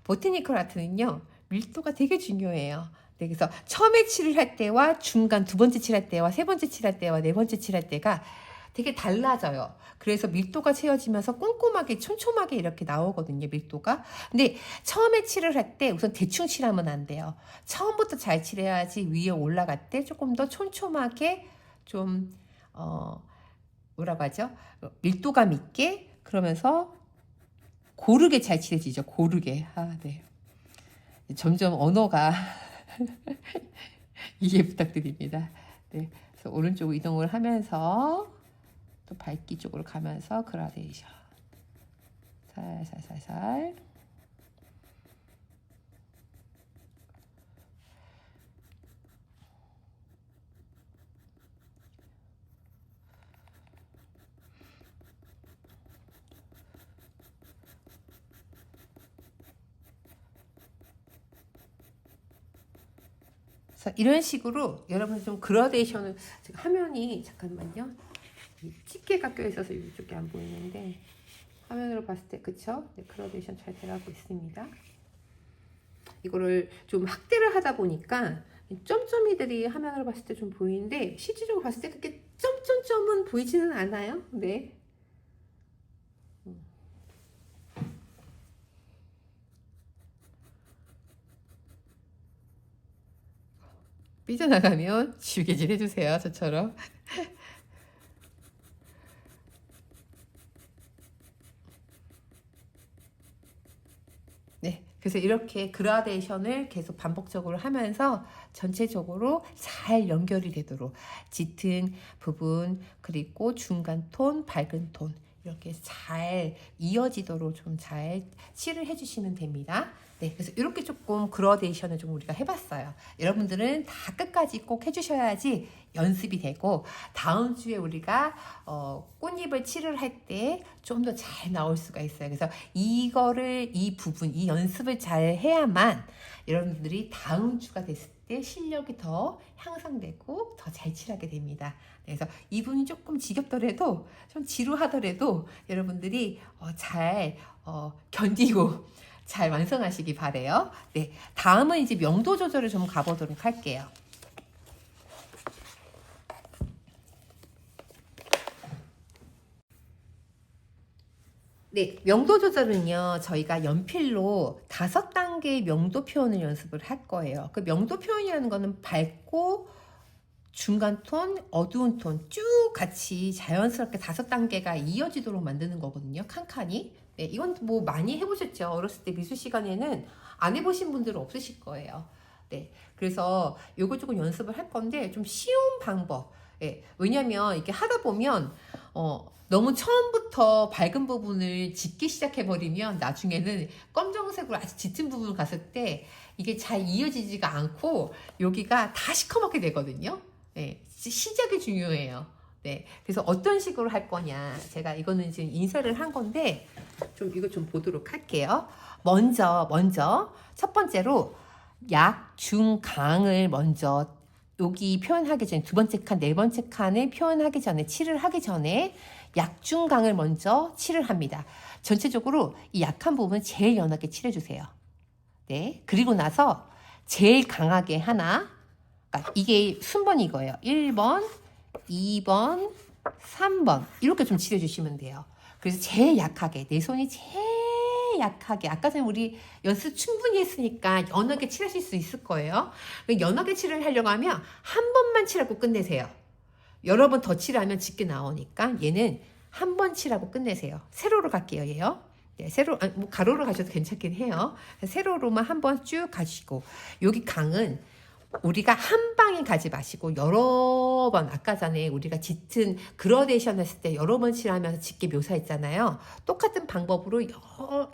보테니컬 아트는요, 밀도가 되게 중요해요. 네, 그래서 처음에 칠을 할 때와 중간 두 번째 칠할 때와 세 번째 칠할 때와 네 번째 칠할 때가 되게 달라져요. 그래서 밀도가 채워지면서 꼼꼼하게 촘촘하게 이렇게 나오거든요, 밀도가. 근데 처음에 칠을 할 때 우선 대충 칠하면 안 돼요. 처음부터 잘 칠해야지 위에 올라갈 때 조금 더 촘촘하게 좀 뭐라고 하죠? 밀도감 있게, 그러면서 고르게 잘 칠해지죠. 고르게. 네. 점점 언어가 이해 부탁드립니다. 네. 그래서 오른쪽 이동을 하면서 또 밝기 쪽으로 가면서 그라데이션. 살살살살. 이런 식으로 여러분 좀 그라데이션을, 지금 화면이 잠깐만요, 집게가 껴 있어서 이쪽에 안 보이는데 화면으로 봤을 때 그쵸? 네, 그라데이션 잘 돼가고 있습니다. 이거를 좀 확대를 하다 보니까 점점이들이 화면으로 봤을 때 좀 보이는데 실질적으로 봤을 때 그렇게 점점점은 보이지는 않아요. 네. 삐져나가면 지우개질 해주세요. 저처럼. 네, 그래서 이렇게 그라데이션을 계속 반복적으로 하면서 전체적으로 잘 연결이 되도록 짙은 부분, 그리고 중간 톤, 밝은 톤 이렇게 잘 이어지도록 좀 잘 칠을 해주시면 됩니다. 네, 그래서 이렇게 조금 그라데이션을 좀 우리가 해봤어요. 여러분들은 다 끝까지 꼭 해주셔야지 연습이 되고, 다음 주에 우리가 꽃잎을 칠을 할 때 좀 더 잘 나올 수가 있어요. 그래서 이거를, 이 부분, 이 연습을 잘 해야만 여러분들이 다음 주가 됐을 때 실력이 더 향상되고 더 잘 칠하게 됩니다. 그래서 이 부분이 조금 지겹더라도, 좀 지루하더라도 여러분들이 잘 견디고 잘 완성하시기 바래요. 네, 다음은 이제 명도 조절을 좀 가보도록 할게요. 네, 명도 조절은요, 저희가 연필로 5단계의 명도 표현을 연습을 할 거예요. 그 명도 표현이라는 거는 밝고 중간 톤, 어두운 톤 쭉 같이 자연스럽게 5단계가 이어지도록 만드는 거거든요. 칸칸이. 네, 이건 뭐 많이 해보셨죠. 어렸을 때 미술 시간에는 안 해보신 분들은 없으실 거예요. 네, 그래서 요거 조금 연습을 할 건데 좀 쉬운 방법. 네, 왜냐면 이렇게 하다 보면 너무 처음부터 밝은 부분을 짙게 시작해버리면 나중에는 검정색으로 아주 짙은 부분을 갔을 때 이게 잘 이어지지가 않고 여기가 다 시커멓게 되거든요. 네, 시작이 중요해요. 네, 그래서 어떤 식으로 할 거냐, 제가 이거는 지금 인쇄를 한 건데 좀 이거 좀 보도록 할게요. 먼저 첫 번째로 약, 중, 강을 먼저 여기 표현하기 전에, 두 번째 칸, 네 번째 칸을 표현하기 전에, 칠을 하기 전에 약, 중, 강을 먼저 칠을 합니다. 전체적으로 이 약한 부분 제일 연하게 칠해주세요. 네, 그리고 나서 제일 강하게 하나, 그러니까 이게 순번이 이거예요. 1번, 2번, 3번 이렇게 좀 칠해주시면 돼요. 그래서 제일 약하게, 내 손이 제일 약하게, 아까 전에 우리 연습 충분히 했으니까 연하게 칠하실 수 있을 거예요. 연하게 칠을 하려고 하면 한 번만 칠하고 끝내세요. 여러 번 더 칠하면 짙게 나오니까 얘는 한 번 칠하고 끝내세요. 세로로 갈게요, 얘요. 네, 세로, 뭐 가로로 가셔도 괜찮긴 해요. 세로로만 한 번 쭉 가시고, 여기 강은 우리가 한 방에 가지 마시고 여러 번, 아까 전에 우리가 짙은 그라데이션 했을 때 여러 번 칠하면서 짙게 묘사했잖아요. 똑같은 방법으로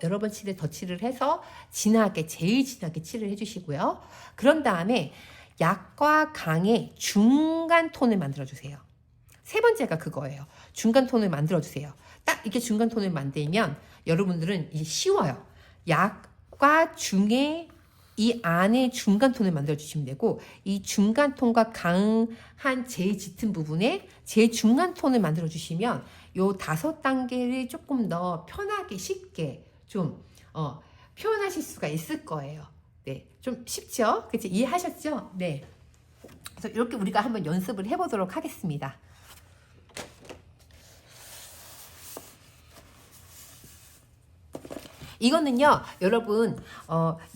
여러 번 칠을 더 칠을 해서 진하게, 제일 진하게 칠을 해주시고요. 그런 다음에 약과 강의 중간 톤을 만들어주세요. 세 번째가 그거예요. 중간 톤을 만들어주세요. 딱 이렇게 중간 톤을 만들면 여러분들은 이제 쉬워요. 약과 중의 이 안에 중간 톤을 만들어 주시면 되고, 이 중간 톤과 강한 제일 짙은 부분에 제일 중간 톤을 만들어 주시면 요 5단계를 조금 더 편하게 쉽게 좀 표현하실 수가 있을 거예요. 네, 좀 쉽죠? 그치? 이해하셨죠? 네. 그래서 이렇게 우리가 한번 연습을 해보도록 하겠습니다. 이거는요, 여러분,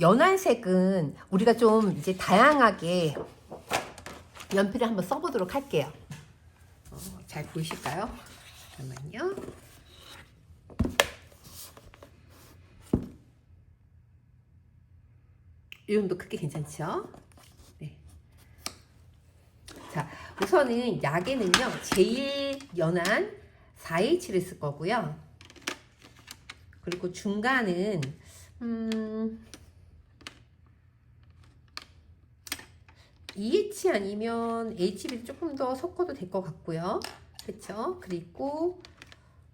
연한색은 우리가 좀 이제 다양하게 연필을 한번 써보도록 할게요. 잘 보이실까요? 잠깐만요. 이 정도 크기 괜찮죠? 네. 자, 우선은 약에는요, 제일 연한 4H를 쓸 거고요. 그리고 중간은, EH 아니면 HB를 조금 더 섞어도 될 것 같고요. 그쵸? 그리고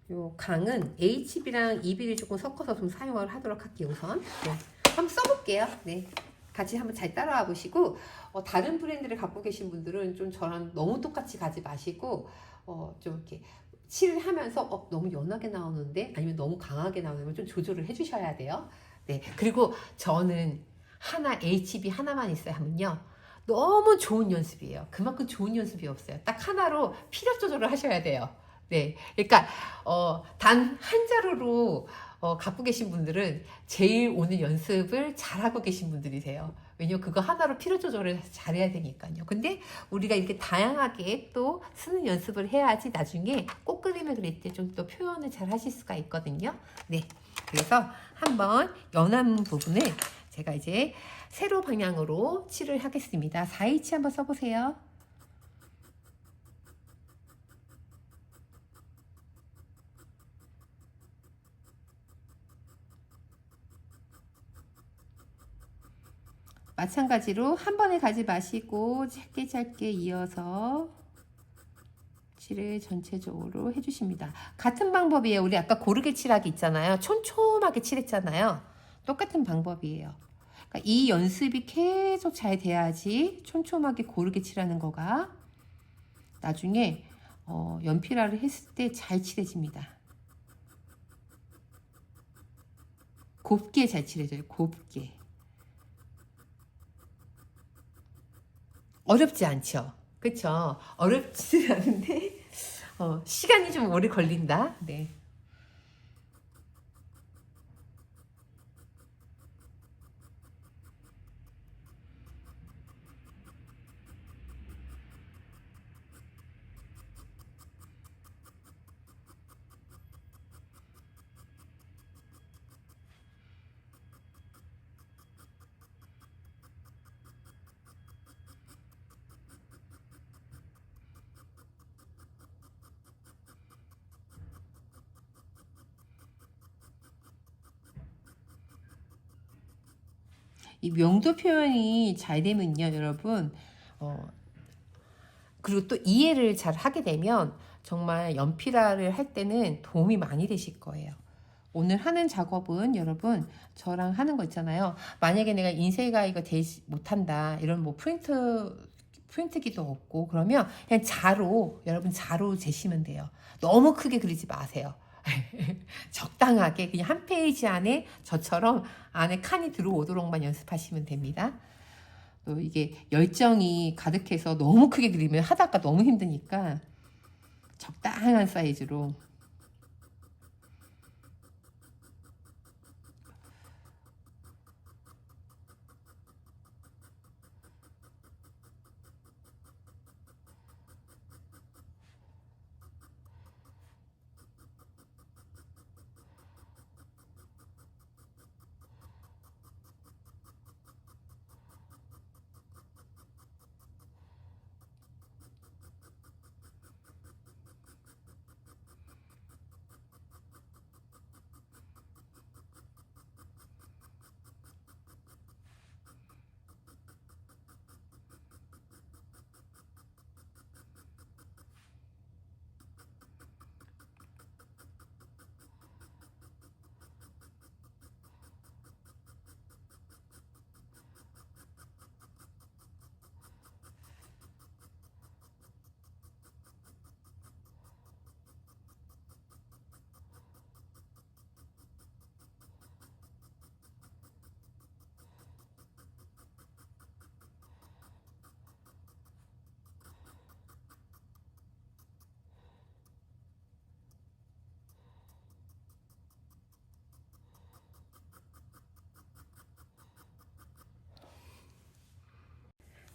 요 강은 HB랑 EB를 조금 섞어서 좀 사용을 하도록 할게요, 우선. 네. 한번 써볼게요. 네. 같이 한번 잘 따라와 보시고, 다른 브랜드를 갖고 계신 분들은 좀 저랑 너무 똑같이 가지 마시고, 좀 이렇게 칠을 하면서, 너무 연하게 나오는데, 아니면 너무 강하게 나오면 좀 조절을 해주셔야 돼요. 네. 그리고 저는 HB 하나만 있어야 하면요. 너무 좋은 연습이에요. 그만큼 좋은 연습이 없어요. 딱 하나로 피력 조절을 하셔야 돼요. 네. 그러니까, 단 한 자루로 갖고 계신 분들은 제일 오늘 연습을 잘하고 계신 분들이세요. 왜냐면 그거 하나로 피로 조절을 잘해야 되니까요. 근데 우리가 이렇게 다양하게 또 쓰는 연습을 해야지 나중에 꽃 그림을 그릴 때 좀 더 표현을 잘 하실 수가 있거든요. 네. 그래서 한번 연한 부분을 제가 이제 세로 방향으로 칠을 하겠습니다. 4H 한번 써보세요. 마찬가지로 한 번에 가지 마시고 짧게 짧게 이어서 칠을 전체적으로 해주십니다. 같은 방법이에요. 우리 아까 고르게 칠하기 있잖아요. 촘촘하게 칠했잖아요. 똑같은 방법이에요. 그러니까 이 연습이 계속 잘 돼야지 촘촘하게 고르게 칠하는 거가 나중에 연필화를 했을 때 잘 칠해집니다. 곱게 잘 칠해져요. 곱게. 어렵지 않죠? 그쵸? 어렵지 않은데 시간이 좀 오래 걸린다. 네. 이 명도 표현이 잘 되면요, 여러분. 그리고 또 이해를 잘 하게 되면 정말 연필화를 할 때는 도움이 많이 되실 거예요. 오늘 하는 작업은 여러분 저랑 하는 거 있잖아요. 만약에 내가 인쇄가 이거 되지 못한다. 이런 뭐 프린트기도 없고 그러면 그냥 자로 여러분 자로 재시면 돼요. 너무 크게 그리지 마세요. 적당하게 그냥 한 페이지 안에 저처럼 안에 칸이 들어오도록만 연습하시면 됩니다. 또 이게 열정이 가득해서 너무 크게 그리면 하다가 너무 힘드니까 적당한 사이즈로.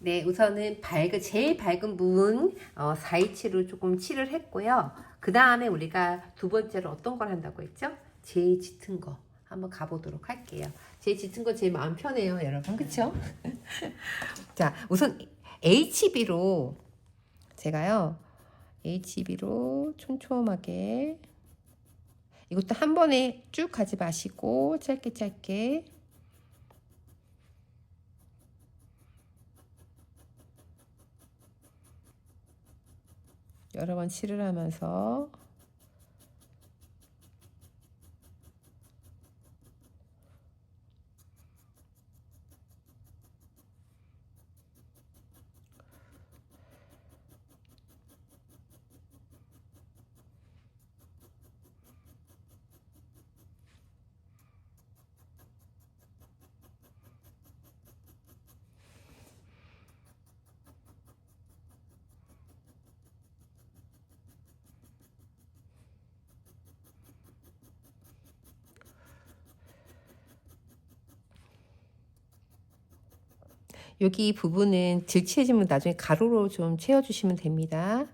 네, 우선은 제일 밝은 부분 4H로 조금 칠을 했고요. 그 그 다음에 우리가 두 번째로 어떤 걸 한다고 했죠? 제일 짙은 거 한번 가보도록 할게요. 제일 짙은 거 제일 마음 편해요, 여러분. 그쵸? 자, 우선 HB로 제가요. HB로 촘촘하게 이것도 한 번에 쭉 가지 마시고 짧게 짧게 여러 번 칠을 하면서 여기 부분은 질치해지면 나중에 가로로 좀 채워주시면 됩니다.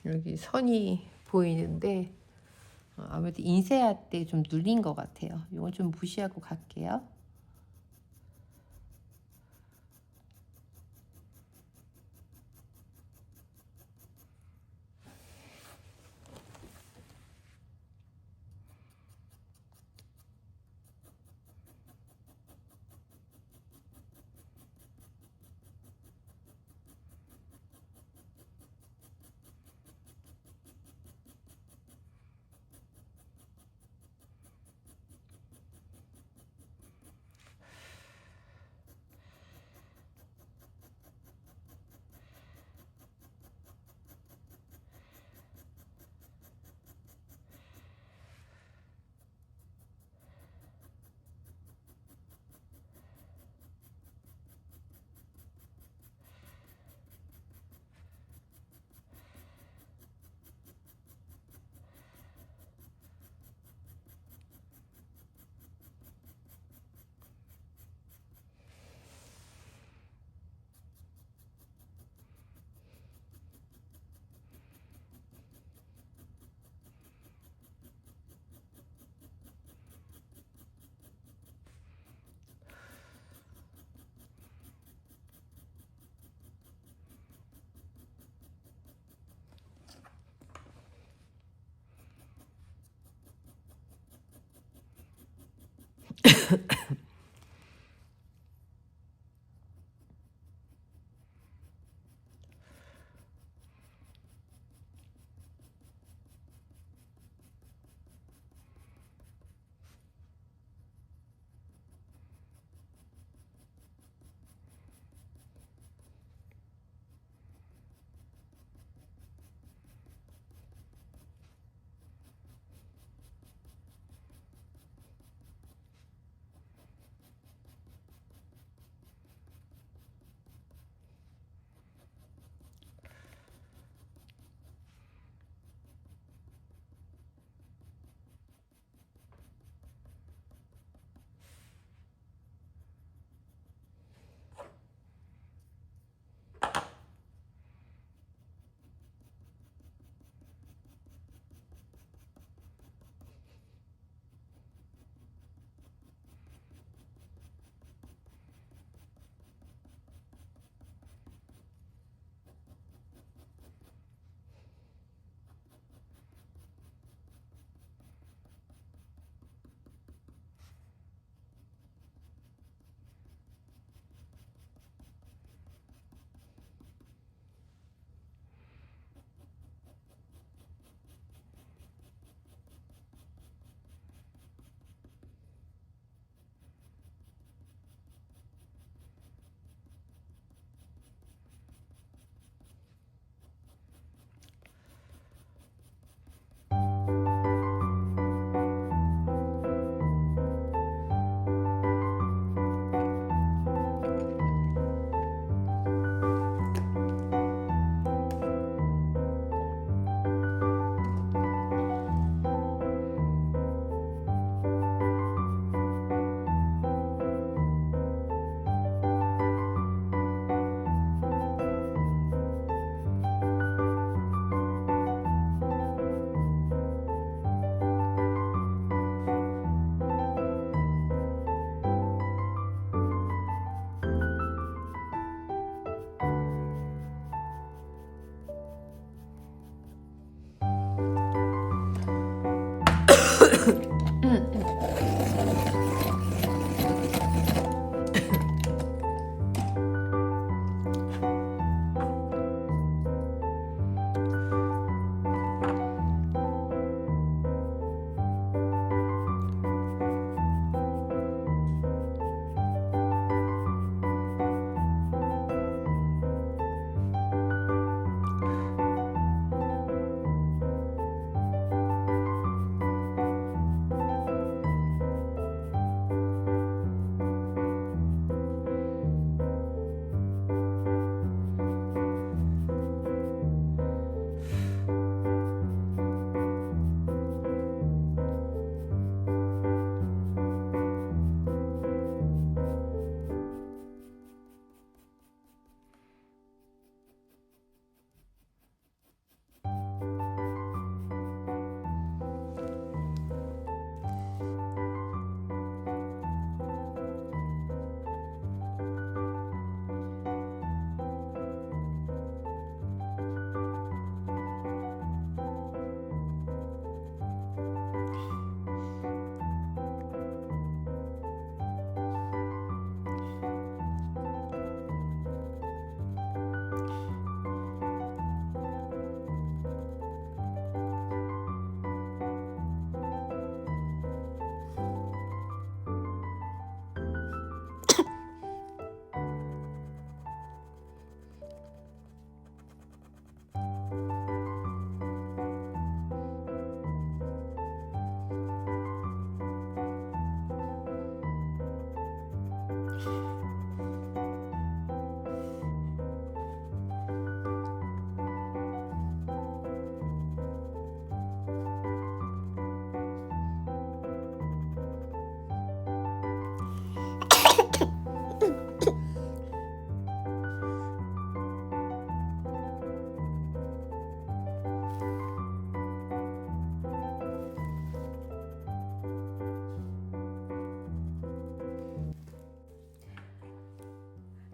여기 선이 보이는데 아무래도 인쇄할 때 좀 눌린 것 같아요. 이건 좀 무시하고 갈게요.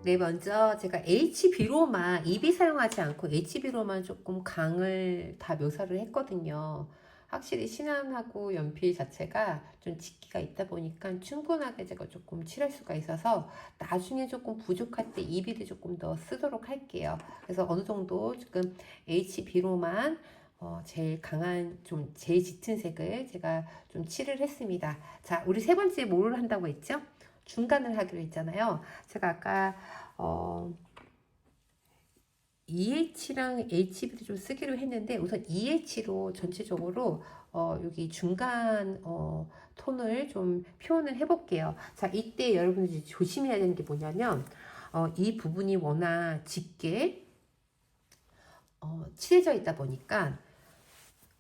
네, 먼저 제가 HB로만, EB 사용하지 않고 HB로만 조금 강을 다 묘사를 했거든요. 확실히 진한하고 연필 자체가 좀 짙기가 있다 보니까 충분하게 제가 조금 칠할 수가 있어서 나중에 조금 부족할 때 EB를 조금 더 쓰도록 할게요. 그래서 어느 정도 지금 HB로만 제일 강한, 좀 제일 짙은 색을 제가 좀 칠을 했습니다. 자, 우리 세 번째 뭘 한다고 했죠? 중간을 하기로 했잖아요. 제가 아까 EH랑 HB를 좀 쓰기로 했는데 우선 EH로 전체적으로 여기 중간 톤을 좀 표현을 해볼게요. 자, 이때 여러분들이 조심해야 되는 게 뭐냐면 이 부분이 워낙 짙게 칠해져 있다 보니까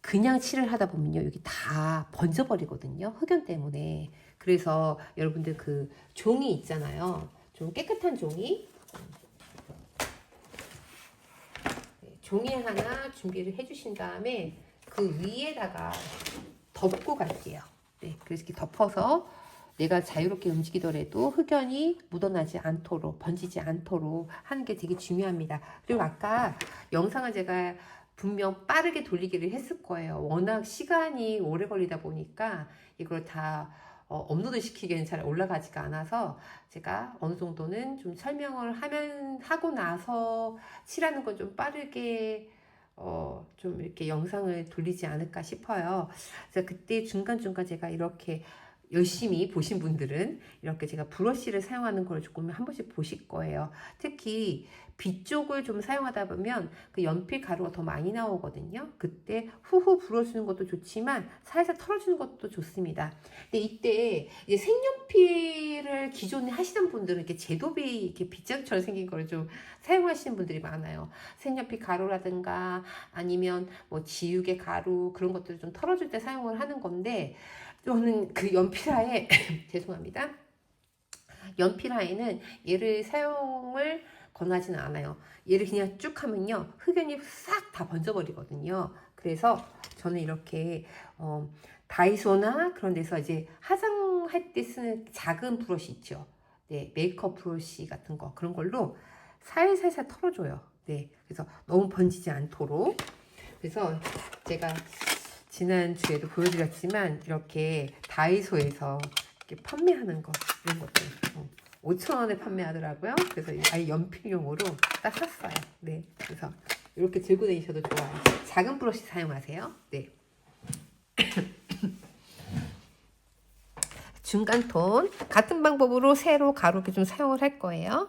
그냥 칠을 하다 보면요 여기 다 번져버리거든요, 흑연 때문에. 그래서 여러분들 그 종이 있잖아요, 좀 깨끗한 종이, 종이 하나 준비를 해주신 다음에 그 위에다가 덮고 갈게요. 네, 그래서 이렇게 덮어서 내가 자유롭게 움직이더라도 흑연이 묻어나지 않도록, 번지지 않도록 하는 게 되게 중요합니다. 그리고 아까 영상을 제가 분명 빠르게 돌리기를 했을 거예요. 워낙 시간이 오래 걸리다 보니까 이걸 다 업로드 시키기에는 잘 올라가지가 않아서 제가 어느 정도는 좀 설명을 하고 나서 칠하는 건 좀 빠르게 좀 이렇게 영상을 돌리지 않을까 싶어요. 그래서 그때 중간중간 제가 이렇게 열심히 보신 분들은 이렇게 제가 브러쉬를 사용하는 걸 조금 한 번씩 보실 거예요. 특히 빛 쪽을 좀 사용하다 보면 그 연필 가루가 더 많이 나오거든요. 그때 후후 불어주는 것도 좋지만 살살 털어주는 것도 좋습니다. 근데 이때 이제 색연필을 기존에 하시는 분들은 이렇게 제도비 이렇게 빗자루처럼 생긴 걸 좀 사용하시는 분들이 많아요. 색연필 가루라든가 아니면 뭐 지우개 가루 그런 것들을 좀 털어줄 때 사용을 하는 건데, 저는 그 연필화에 죄송합니다. 연필화에는 얘를 사용을 권하지는 않아요. 얘를 그냥 쭉 하면요 흑연이 싹 다 번져버리거든요. 그래서 저는 이렇게 다이소나 그런 데서 이제 화장할 때 쓰는 작은 브러쉬 있죠. 네, 메이크업 브러쉬 같은 거, 그런 걸로 살살살 털어줘요. 네, 그래서 너무 번지지 않도록. 그래서 제가 지난주에도 보여드렸지만 이렇게 다이소에서 이렇게 판매하는 거, 이런 것들 5,000원에 판매하더라고요. 그래서 아예 연필용으로 딱 샀어요. 네, 그래서 이렇게 들고 다니셔도 좋아요. 작은 브러쉬 사용하세요. 네. 중간 톤 같은 방법으로 세로 가로 이렇게 좀 사용을 할 거예요.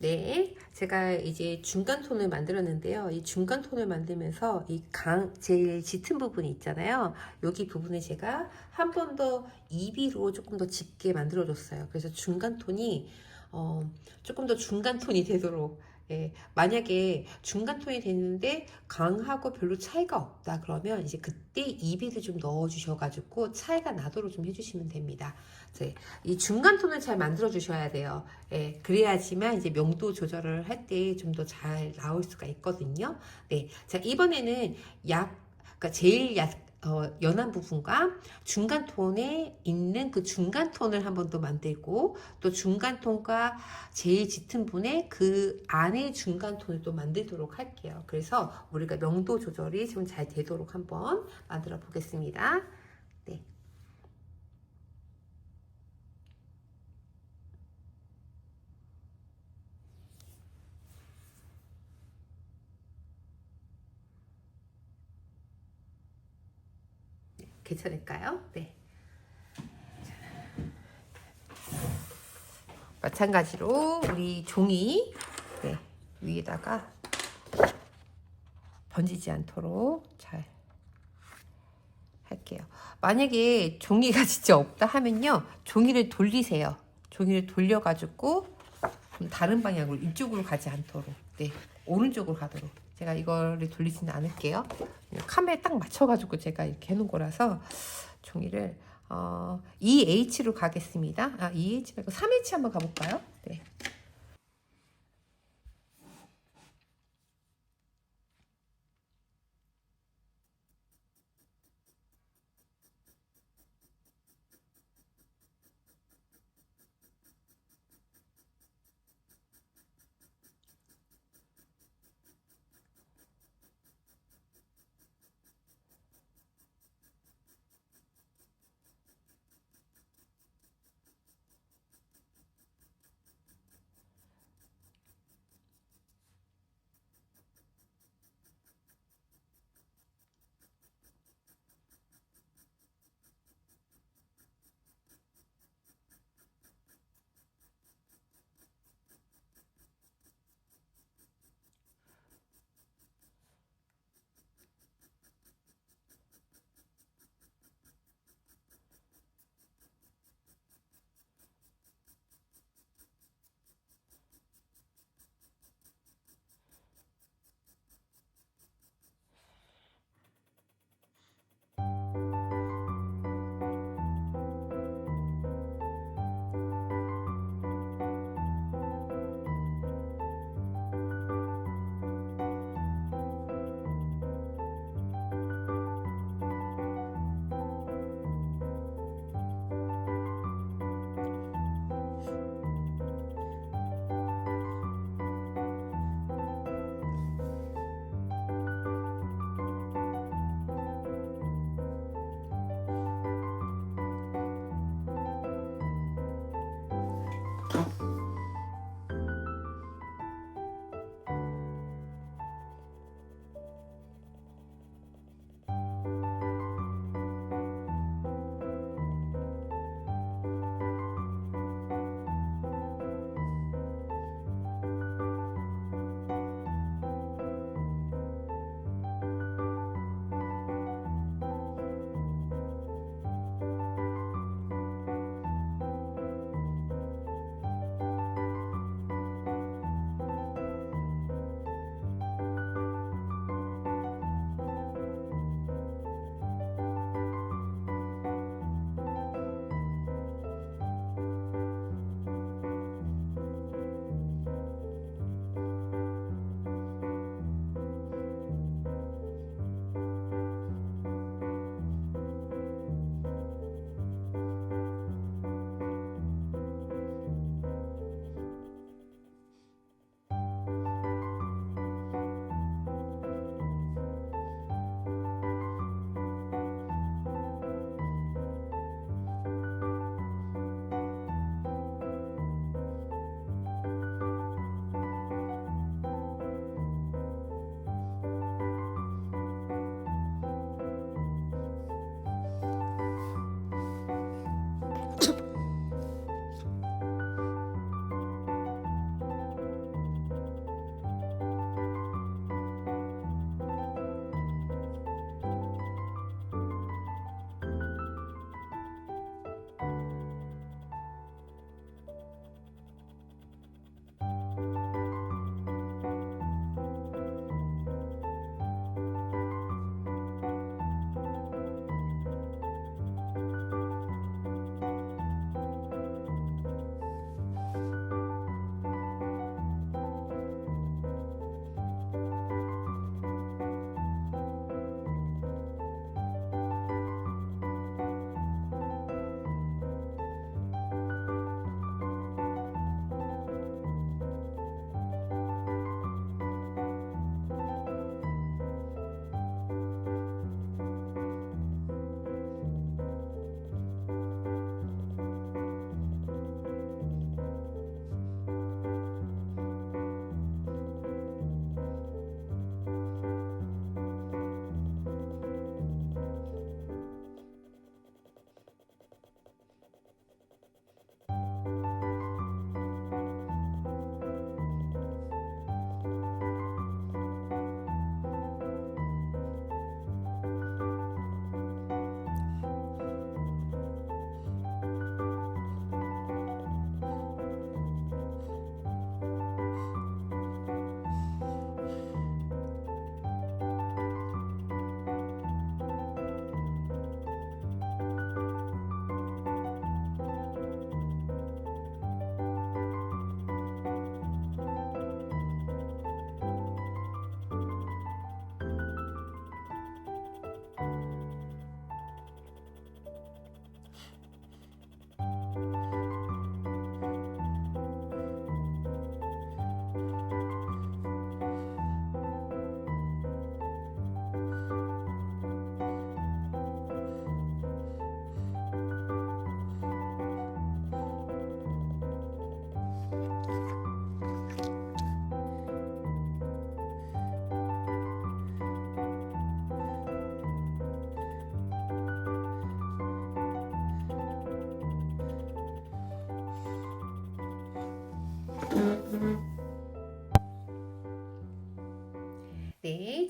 네, 제가 이제 중간 톤을 만들었는데요. 이 중간 톤을 만들면서 제일 짙은 부분이 있잖아요. 여기 부분을 제가 한 번 더 이비로 조금 더 짙게 만들어줬어요. 그래서 중간 톤이 조금 더 중간 톤이 되도록, 예, 만약에 중간 톤이 됐는데 강하고 별로 차이가 없다 그러면 이제 그때 이비를 좀 넣어 주셔가지고 차이가 나도록 좀 해주시면 됩니다. 이 중간 톤을 잘 만들어 주셔야 돼요. 예, 그래야지만 이제 명도 조절을 할 때 좀 더 잘 나올 수가 있거든요. 네, 자 이번에는 그러니까 제일 연한 부분과 중간 톤에 있는 그 중간 톤을 한 번 더 만들고, 또 중간 톤과 제일 짙은 분의 그 안에 중간 톤을 또 만들도록 할게요. 그래서 우리가 명도 조절이 좀 잘 되도록 한번 만들어 보겠습니다. 네. 괜찮을까요? 네. 마찬가지로 우리 종이, 네, 위에다가 번지지 않도록 잘 할게요. 만약에 종이가 진짜 없다 하면요, 종이를 돌리세요. 종이를 돌려가지고 좀 다른 방향으로, 이쪽으로 가지 않도록, 네, 오른쪽으로 가도록. 제가 이거를 돌리지는 않을게요. 카메라에 딱 맞춰가지고 제가 이렇게 해놓은 거라서 종이를 EH로 가겠습니다. EH 말고 3H 한번 가볼까요? 네.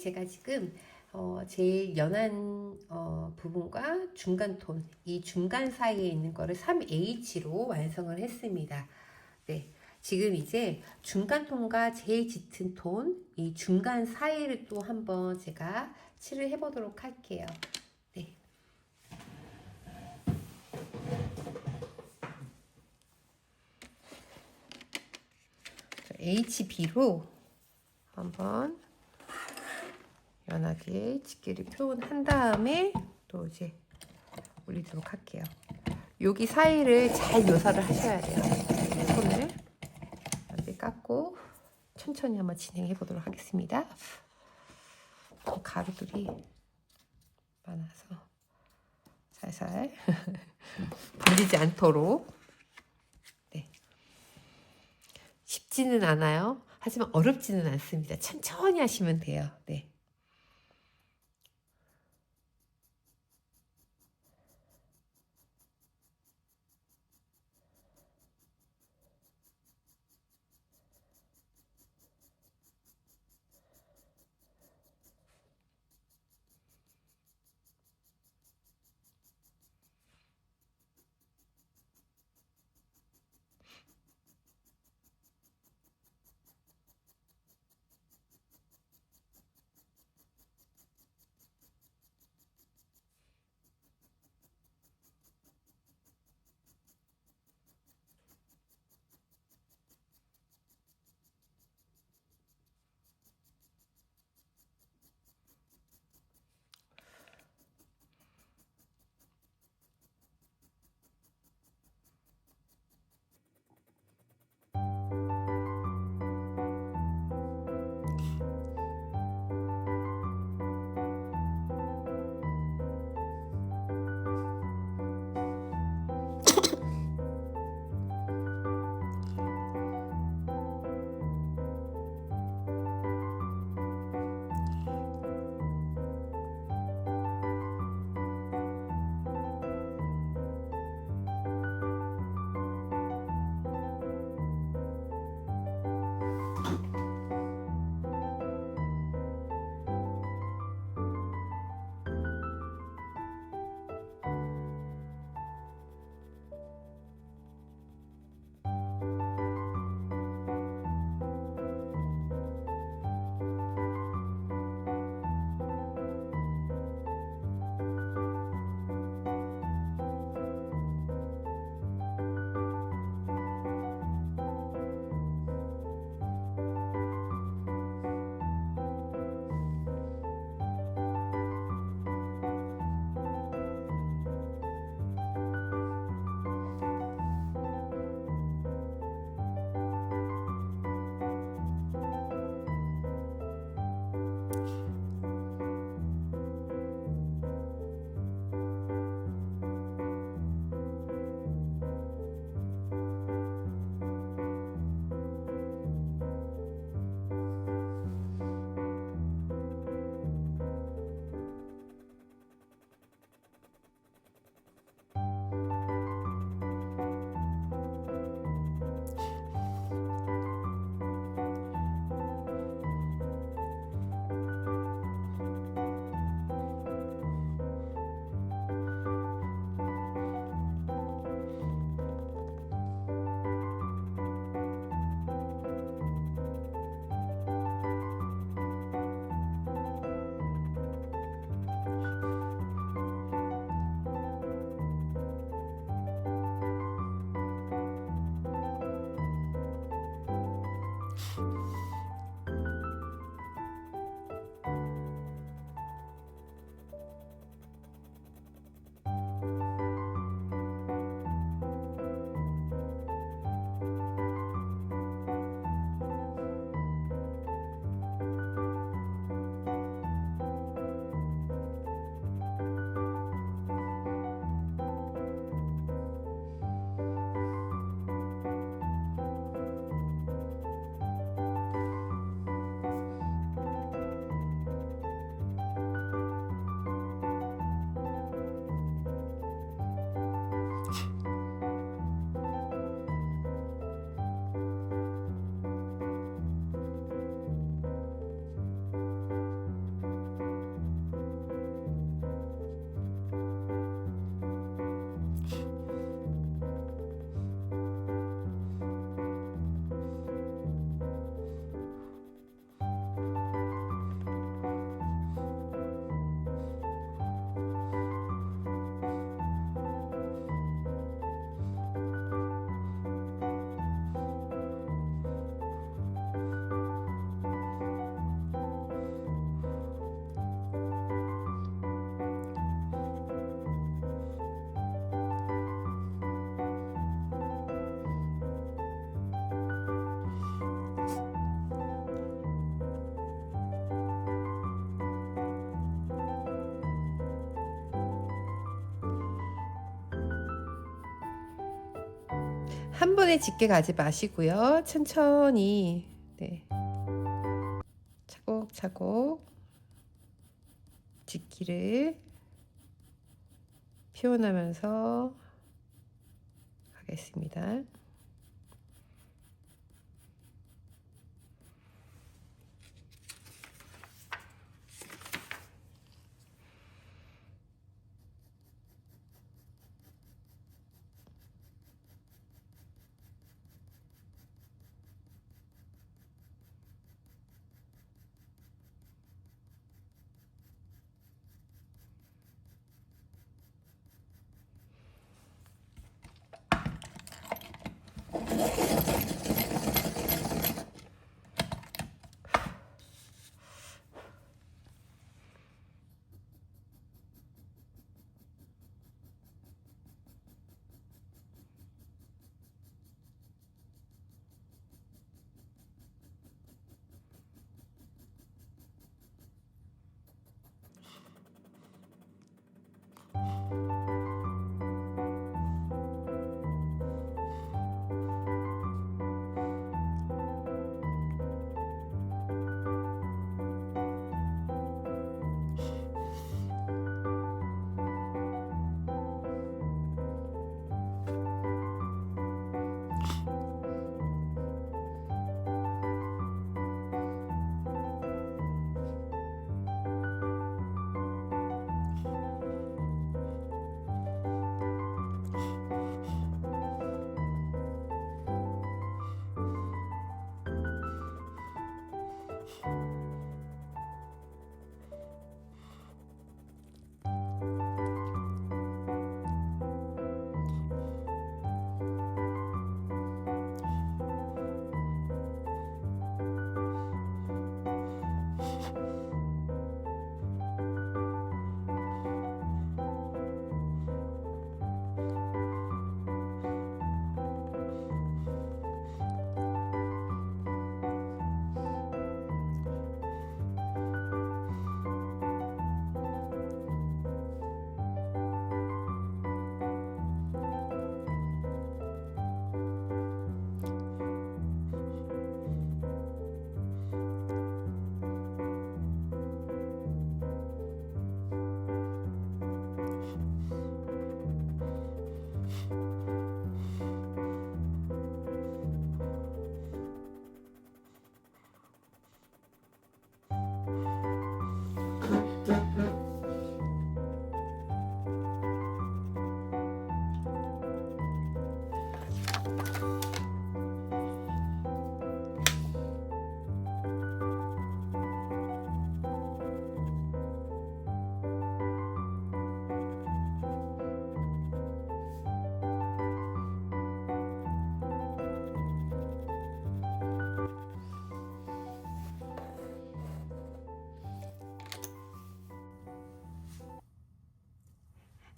제가 지금 제일 연한 부분과 중간 톤, 이 중간 사이에 있는 거를 3H로 완성을 했습니다. 네, 지금 이제 중간 톤과 제일 짙은 톤, 이 중간 사이를 또 한번 제가 칠을 해보도록 할게요. 네. HB로 한번 연하게 짙게를 표현한 다음에 또 이제 올리도록 할게요. 여기 사이를 잘 묘사를 하셔야 돼요. 손을 이렇게 깎고 천천히 한번 진행해 보도록 하겠습니다. 가루들이 많아서 살살 번지지 않도록. 네. 쉽지는 않아요. 하지만 어렵지는 않습니다. 천천히 하시면 돼요. 네. 한 번에 짙게 가지 마시고요. 천천히, 네, 차곡차곡 짙기를 표현하면서 가겠습니다.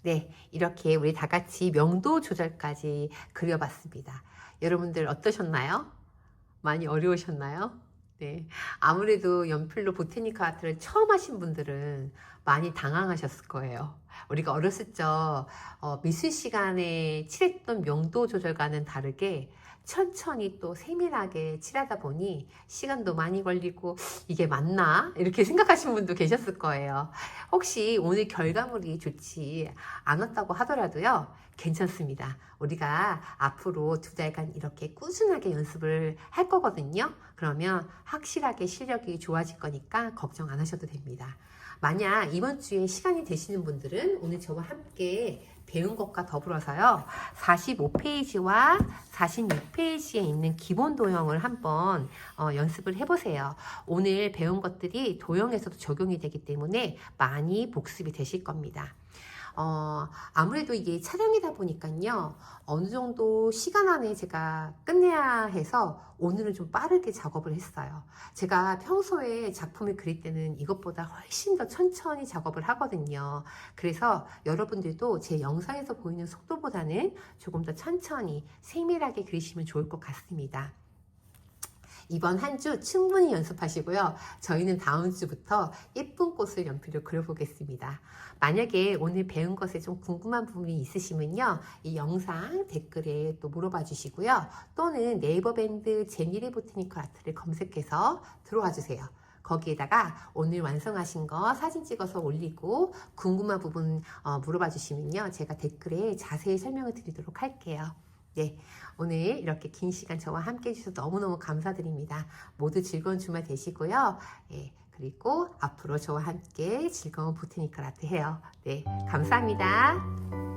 네, 이렇게 우리 다 같이 명도 조절까지 그려봤습니다. 여러분들 어떠셨나요? 많이 어려우셨나요? 네, 아무래도 연필로 보테니카 아트를 처음 하신 분들은 많이 당황하셨을 거예요. 우리가 어렸을 적 미술 시간에 칠했던 명도 조절과는 다르게 천천히 또 세밀하게 칠하다 보니 시간도 많이 걸리고 이게 맞나? 이렇게 생각하신 분도 계셨을 거예요. 혹시 오늘 결과물이 좋지 않았다고 하더라도요, 괜찮습니다. 우리가 앞으로 2달간 이렇게 꾸준하게 연습을 할 거거든요. 그러면 확실하게 실력이 좋아질 거니까 걱정 안 하셔도 됩니다. 만약 이번 주에 시간이 되시는 분들은 오늘 저와 함께 배운 것과 더불어서요, 45페이지와 46페이지에 있는 기본 도형을 한번 연습을 해보세요. 오늘 배운 것들이 도형에서도 적용이 되기 때문에 많이 복습이 되실 겁니다. 아무래도 이게 촬영이다 보니까요, 어느 정도 시간 안에 제가 끝내야 해서 오늘은 좀 빠르게 작업을 했어요. 제가 평소에 작품을 그릴 때는 이것보다 훨씬 더 천천히 작업을 하거든요. 그래서 여러분들도 제 영상에서 보이는 속도보다는 조금 더 천천히 세밀하게 그리시면 좋을 것 같습니다. 이번 한 주 충분히 연습하시고요. 저희는 다음 주부터 예쁜 꽃을 연필로 그려보겠습니다. 만약에 오늘 배운 것에 좀 궁금한 부분이 있으시면요. 이 영상 댓글에 또 물어봐 주시고요. 또는 네이버 밴드 제니리 보타니컬 아트를 검색해서 들어와 주세요. 거기에다가 오늘 완성하신 거 사진 찍어서 올리고 궁금한 부분 물어봐 주시면요. 제가 댓글에 자세히 설명을 드리도록 할게요. 네, 오늘 이렇게 긴 시간 저와 함께 해주셔서 너무너무 감사드립니다. 모두 즐거운 주말 되시고요. 예, 그리고 앞으로 저와 함께 즐거운 보타니컬 아트 해요. 네, 감사합니다.